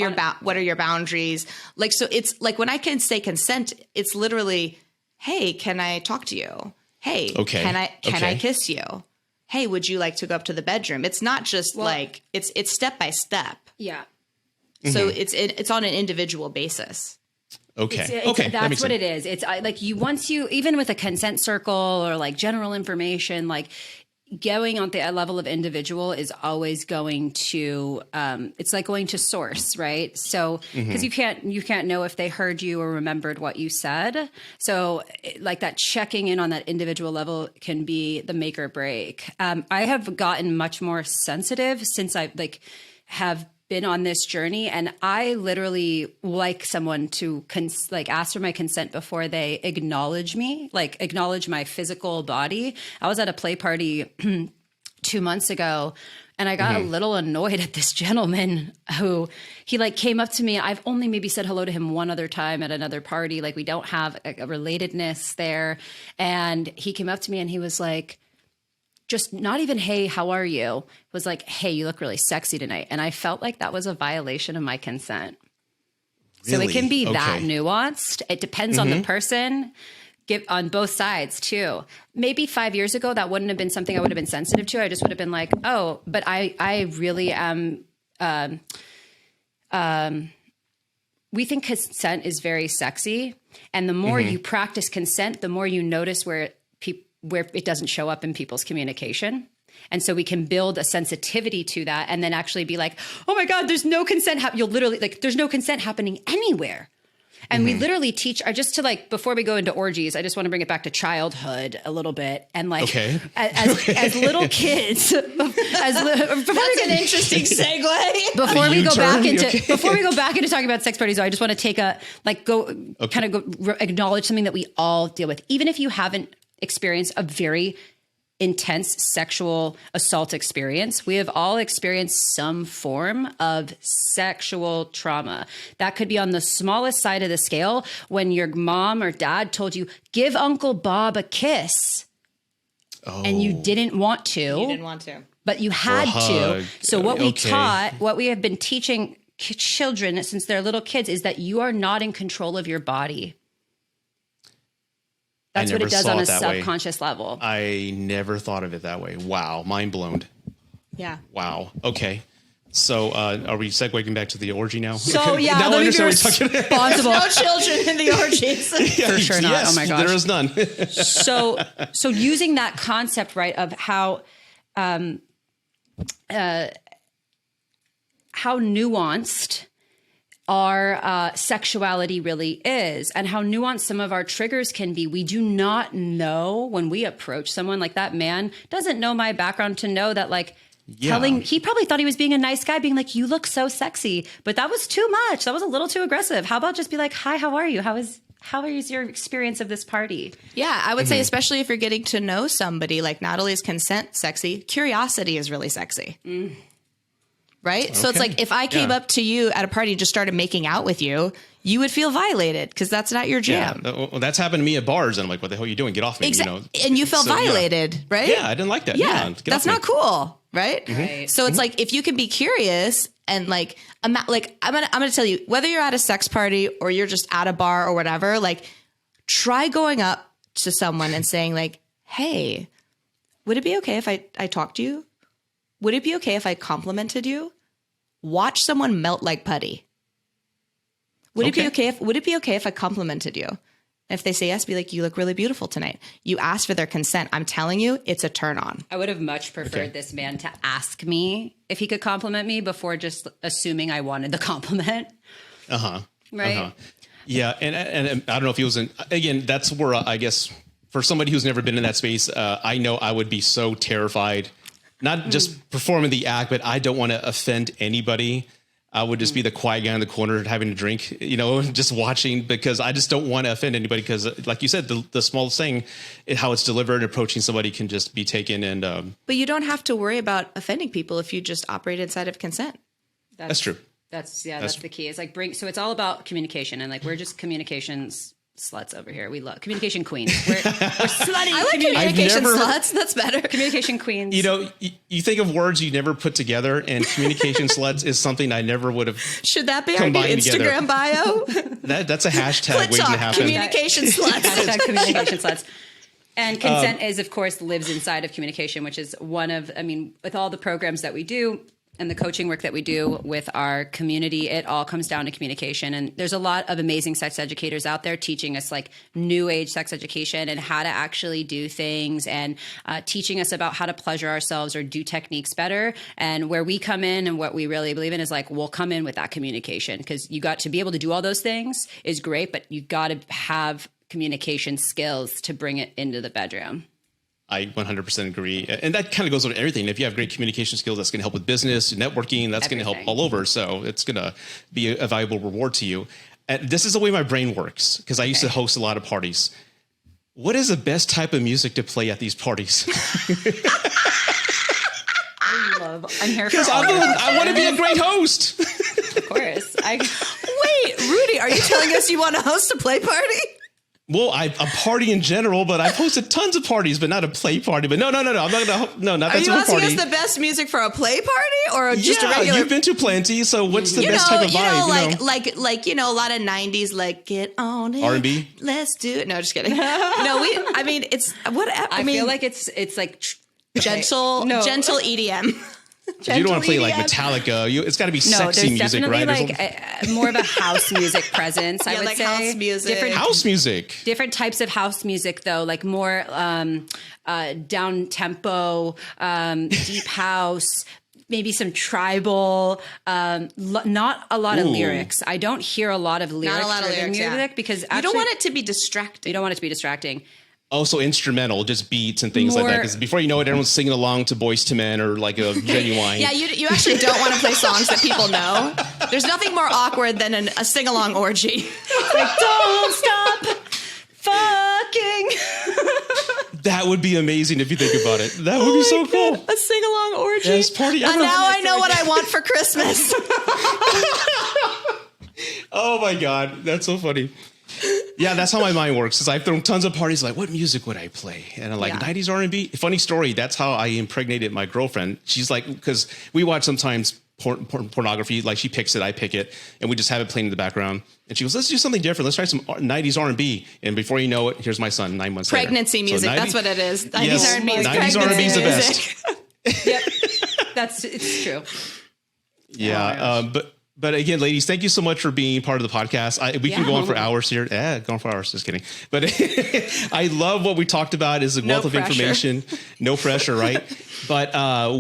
[SPEAKER 3] your boundaries? Like, so it's like when I can say consent, it's literally, hey, can I talk to you? Hey, can I kiss you? Hey, would you like to go up to the bedroom? It's not just it's step by step.
[SPEAKER 2] Yeah.
[SPEAKER 3] So it's on an individual basis.
[SPEAKER 1] Okay.
[SPEAKER 2] That's what it is. It's like once you, even with a consent circle or like general information, like going on the level of individual is always going to, it's like going to source, right? So, because you can't know if they heard you or remembered what you said. So like that checking in on that individual level can be the make or break. I have gotten much more sensitive since I have been on this journey, and I literally like someone to ask for my consent before they acknowledge me, acknowledge my physical body. I was at a play party 2 months ago, and I got a little annoyed at this gentleman who he came up to me. I've only maybe said hello to him one other time at another party. We don't have a relatedness there. And he came up to me and he was like, just not even, hey, how are you? It was like, hey, you look really sexy tonight. And I felt like that was a violation of my consent. Really? So it can be that nuanced. It depends on the person, on both sides too. Maybe 5 years ago, that wouldn't have been something I would have been sensitive to. I just would have been like, oh, but I really am, we think consent is very sexy. And the more you practice consent, the more you notice where it doesn't show up in people's communication. And so we can build a sensitivity to that and then actually be like, oh my God, there's no consent. You'll literally there's no consent happening anywhere. And we literally teach, just to before we go into orgies, I just want to bring it back to childhood a little bit. And as little kids, before we get an interesting segue, before we go back into talking about sex parties, though, I just want to take acknowledge something that we all deal with. Even if you haven't experienced a very intense sexual assault experience, we have all experienced some form of sexual trauma. That could be on the smallest side of the scale, when your mom or dad told you, give Uncle Bob a kiss. And you didn't want to.
[SPEAKER 3] You didn't want to.
[SPEAKER 2] But you had to. So what we have been teaching children since they're little kids is that you are not in control of your body. That's what it does on a subconscious level.
[SPEAKER 1] I never thought of it that way. Wow. Mind blown.
[SPEAKER 3] Yeah.
[SPEAKER 1] Wow. Okay. So are we segueing back to the orgy now?
[SPEAKER 2] So yeah, now let me be responsible.
[SPEAKER 3] No children in the orgies.
[SPEAKER 2] For sure not. Oh my gosh.
[SPEAKER 1] There is none.
[SPEAKER 2] So using that concept, right, of how nuanced our sexuality really is, and how nuanced some of our triggers can be. We do not know when we approach someone. Like, that man doesn't know my background to know that, he probably thought he was being a nice guy, being like, you look so sexy, but that was too much. That was a little too aggressive. How about just be like, hi, how are you? How is your experience of this party?
[SPEAKER 3] Yeah, I would say, especially if you're getting to know somebody, not only is consent sexy, curiosity is really sexy. Right? Okay. So it's like, if I came up to you at a party and just started making out with you, you would feel violated because that's not your jam.
[SPEAKER 1] Yeah, well, that's happened to me at bars, and I'm like, what the hell are you doing? Get off me.
[SPEAKER 3] Exactly. And you felt violated, right?
[SPEAKER 1] Yeah, I didn't like that.
[SPEAKER 3] Yeah, that's not cool, right? Right. So it's like, if you can be curious and I'm gonna tell you, whether you're at a sex party or you're just at a bar or whatever, try going up to someone and saying hey, would it be okay if I talked to you? Would it be okay if I complimented you? Watch someone melt like putty. Would it be okay if I complimented you? And if they say yes, be like, you look really beautiful tonight. You ask for their consent. I'm telling you, it's a turn on.
[SPEAKER 2] I would have much preferred this man to ask me if he could compliment me before just assuming I wanted the compliment. Right?
[SPEAKER 1] Yeah, and I don't know if he was again, that's where I guess for somebody who's never been in that space, I know I would be so terrified. Not just performing the act, but I don't want to offend anybody. I would just be the quiet guy in the corner having a drink, just watching, because I just don't want to offend anybody. Because like you said, the smallest thing, how it's delivered, approaching somebody can just be taken. And
[SPEAKER 3] but you don't have to worry about offending people if you just operate inside of consent.
[SPEAKER 1] That's true.
[SPEAKER 2] That's the key. It's like so it's all about communication, and like we're just communications sluts over here. We love communication queens. We're slutty.
[SPEAKER 3] I like communication sluts. That's better.
[SPEAKER 2] Communication queens.
[SPEAKER 1] You think of words you never put together, and communication sluts is something I never would have.
[SPEAKER 3] Should that be our new Instagram bio?
[SPEAKER 1] That's a hashtag
[SPEAKER 3] waiting to happen. Communication sluts.
[SPEAKER 2] Hashtag communication sluts. And consent is, of course, lives inside of communication, which is with all the programs that we do and the coaching work that we do with our community, it all comes down to communication. And there's a lot of amazing sex educators out there teaching us like new age sex education and how to actually do things, and teaching us about how to pleasure ourselves or do techniques better. And where we come in and what we really believe in is like, we'll come in with that communication, because you got to be able to do all those things is great, but you got to have communication skills to bring it into the bedroom.
[SPEAKER 1] I 100% agree. And that kind of goes with everything. If you have great communication skills, that's going to help with business, networking, that's going to help all over. So it's going to be a valuable reward to you. And this is the way my brain works, because I used to host a lot of parties. What is the best type of music to play at these parties?
[SPEAKER 2] I'm here for all
[SPEAKER 1] I want to be a great host.
[SPEAKER 2] Of course.
[SPEAKER 3] Wait, Rudy, are you telling us you want to host a play party?
[SPEAKER 1] Well, a party in general, but I've hosted tons of parties, but not a play party. But no, I'm not going to. No, not that type of party. Are you asking
[SPEAKER 3] us the best music for a play party, or just a regular?
[SPEAKER 1] You've been to plenty. So what's the best type of vibe?
[SPEAKER 3] Like a lot of '90s, like get on it,
[SPEAKER 1] R&B.
[SPEAKER 3] Let's do it. No, just kidding. It's what I
[SPEAKER 2] feel like it's like
[SPEAKER 3] gentle EDM.
[SPEAKER 1] You don't want to play like Metallica. It's got to be sexy music, right?
[SPEAKER 2] Like more of a house music presence. I would say
[SPEAKER 3] house music.
[SPEAKER 1] House music.
[SPEAKER 2] Different types of house music, though, like more down tempo, deep house. Maybe some tribal, not a lot of lyrics. I don't hear a lot of lyrics.
[SPEAKER 3] Not a lot of lyrics,
[SPEAKER 2] music because
[SPEAKER 3] you don't want it to be distracting.
[SPEAKER 2] You don't want it to be distracting.
[SPEAKER 1] Also instrumental, just beats and things like that. Because before you know it, everyone's singing along to Boyz II Men or like a Genuine.
[SPEAKER 3] Yeah, you actually don't want to play songs that people know. There's nothing more awkward than a sing-along orgy.
[SPEAKER 2] Like, don't stop fucking.
[SPEAKER 1] That would be amazing if you think about it. That would be so cool.
[SPEAKER 3] A sing-along orgy.
[SPEAKER 1] Best party ever.
[SPEAKER 3] Now I know what I want for Christmas.
[SPEAKER 1] Oh my God, that's so funny. Yeah, that's how my mind works. Is I've thrown tons of parties. Like, what music would I play? And I'm like, 90s R&B. Funny story. That's how I impregnated my girlfriend. She's like, because we watch sometimes pornography. Like she picks it, I pick it, and we just have it playing in the background. And she goes, "Let's do something different. Let's try some 90s R&B." And before you know it, here's my son 9 months
[SPEAKER 3] pregnancy later. Music. So that's what it is. 90s R&B is
[SPEAKER 1] 90s R&B is the best.
[SPEAKER 2] Yep, it's true.
[SPEAKER 1] Yeah, But again, ladies, thank you so much for being part of the podcast. We can go on for hours here. Go on for hours. Just kidding. But I love what we talked about is a wealth of information. No pressure, right? But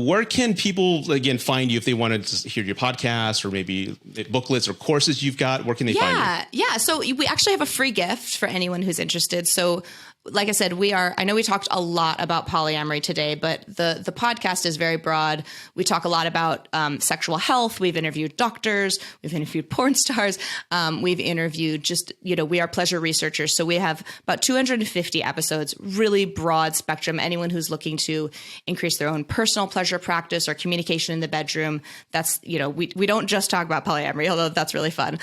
[SPEAKER 1] where can people, again, find you if they want to hear your podcast or maybe booklets or courses you've got? Where can they find you?
[SPEAKER 3] Yeah. So we actually have a free gift for anyone who's interested. So like I said, I know we talked a lot about polyamory today, but the podcast is very broad. We talk a lot about sexual health. We've interviewed doctors. We've interviewed porn stars. We've interviewed we are pleasure researchers. So we have about 250 episodes, really broad spectrum. Anyone who's looking to increase their own personal pleasure practice or communication in the bedroom. That's, we don't just talk about polyamory, although that's really fun.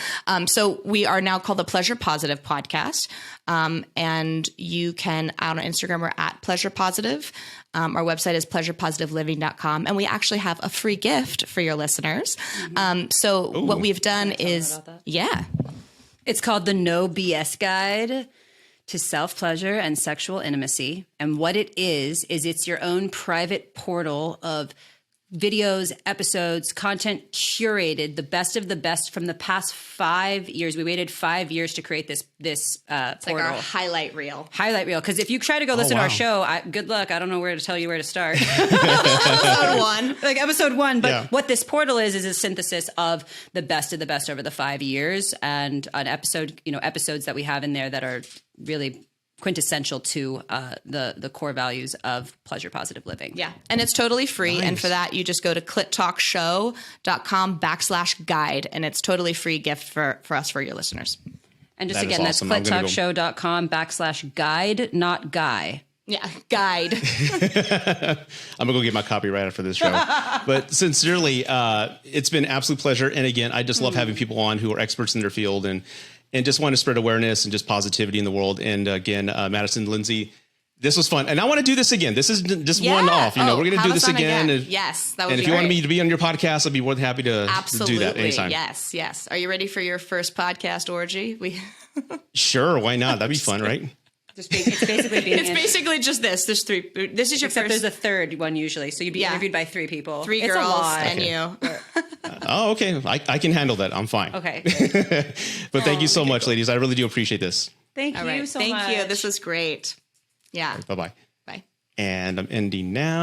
[SPEAKER 3] So we are now called the Pleasure Positive Podcast. And you can, on Instagram, we're at Pleasure Positive. Our website is pleasurepositiveliving.com. And we actually have a free gift for your listeners. What we've done is,
[SPEAKER 2] it's called the No BS Guide to Self-Pleasure and Sexual Intimacy. And what it is it's your own private portal of videos, episodes, content curated, the best of the best from the past 5 years. We waited 5 years to create this portal.
[SPEAKER 3] Like our highlight reel.
[SPEAKER 2] Because if you try to go listen to our show, good luck. I don't know where to tell you where to start.
[SPEAKER 3] Episode 1.
[SPEAKER 2] Like episode 1. But what this portal is a synthesis of the best of the best over the 5 years, and an episode, episodes that we have in there that are really quintessential to the core values of pleasure positive living.
[SPEAKER 3] Yeah. And it's totally free.
[SPEAKER 1] Nice.
[SPEAKER 3] And for that, you just go to clittalkshow.com/guide. And it's totally free gift for us, for your listeners.
[SPEAKER 2] And just
[SPEAKER 1] That is
[SPEAKER 2] again,
[SPEAKER 1] awesome.
[SPEAKER 2] that's
[SPEAKER 1] I'm gonna
[SPEAKER 2] clittalkshow.com/guide, not guy.
[SPEAKER 3] Yeah. Guide.
[SPEAKER 1] I'm gonna go get my copy right after this show. But sincerely, it's been an absolute pleasure. And again, I just love having people on who are experts in their field and just want to spread awareness and just positivity in the world. And again, Madison and Lindsey, this was fun. And I want to do this again. This is just one off. We're going to do this again.
[SPEAKER 3] Yes, that would
[SPEAKER 1] and
[SPEAKER 3] be
[SPEAKER 1] if you
[SPEAKER 3] great.
[SPEAKER 1] want me to be on your podcast, I'd be more than happy to do that anytime.
[SPEAKER 3] Yes, yes. Are you ready for your first podcast orgy?
[SPEAKER 1] Sure, why not? That'd be fun, right?
[SPEAKER 2] It's basically being
[SPEAKER 3] It's basically just this. There's three. This is your
[SPEAKER 2] except
[SPEAKER 3] first.
[SPEAKER 2] there's a third one usually. So you'd be interviewed by 3 people.
[SPEAKER 3] 3
[SPEAKER 2] It's a
[SPEAKER 3] girls
[SPEAKER 2] lot.
[SPEAKER 3] and you.
[SPEAKER 1] Oh, okay. I can handle that. I'm fine.
[SPEAKER 2] Okay.
[SPEAKER 1] But thank you so much, ladies. I really do appreciate this.
[SPEAKER 2] Thank
[SPEAKER 3] All
[SPEAKER 2] you
[SPEAKER 3] right.
[SPEAKER 2] so
[SPEAKER 3] Thank
[SPEAKER 2] much.
[SPEAKER 3] you. This was great. Yeah.
[SPEAKER 1] Bye-bye.
[SPEAKER 3] Bye.
[SPEAKER 1] And I'm ending now.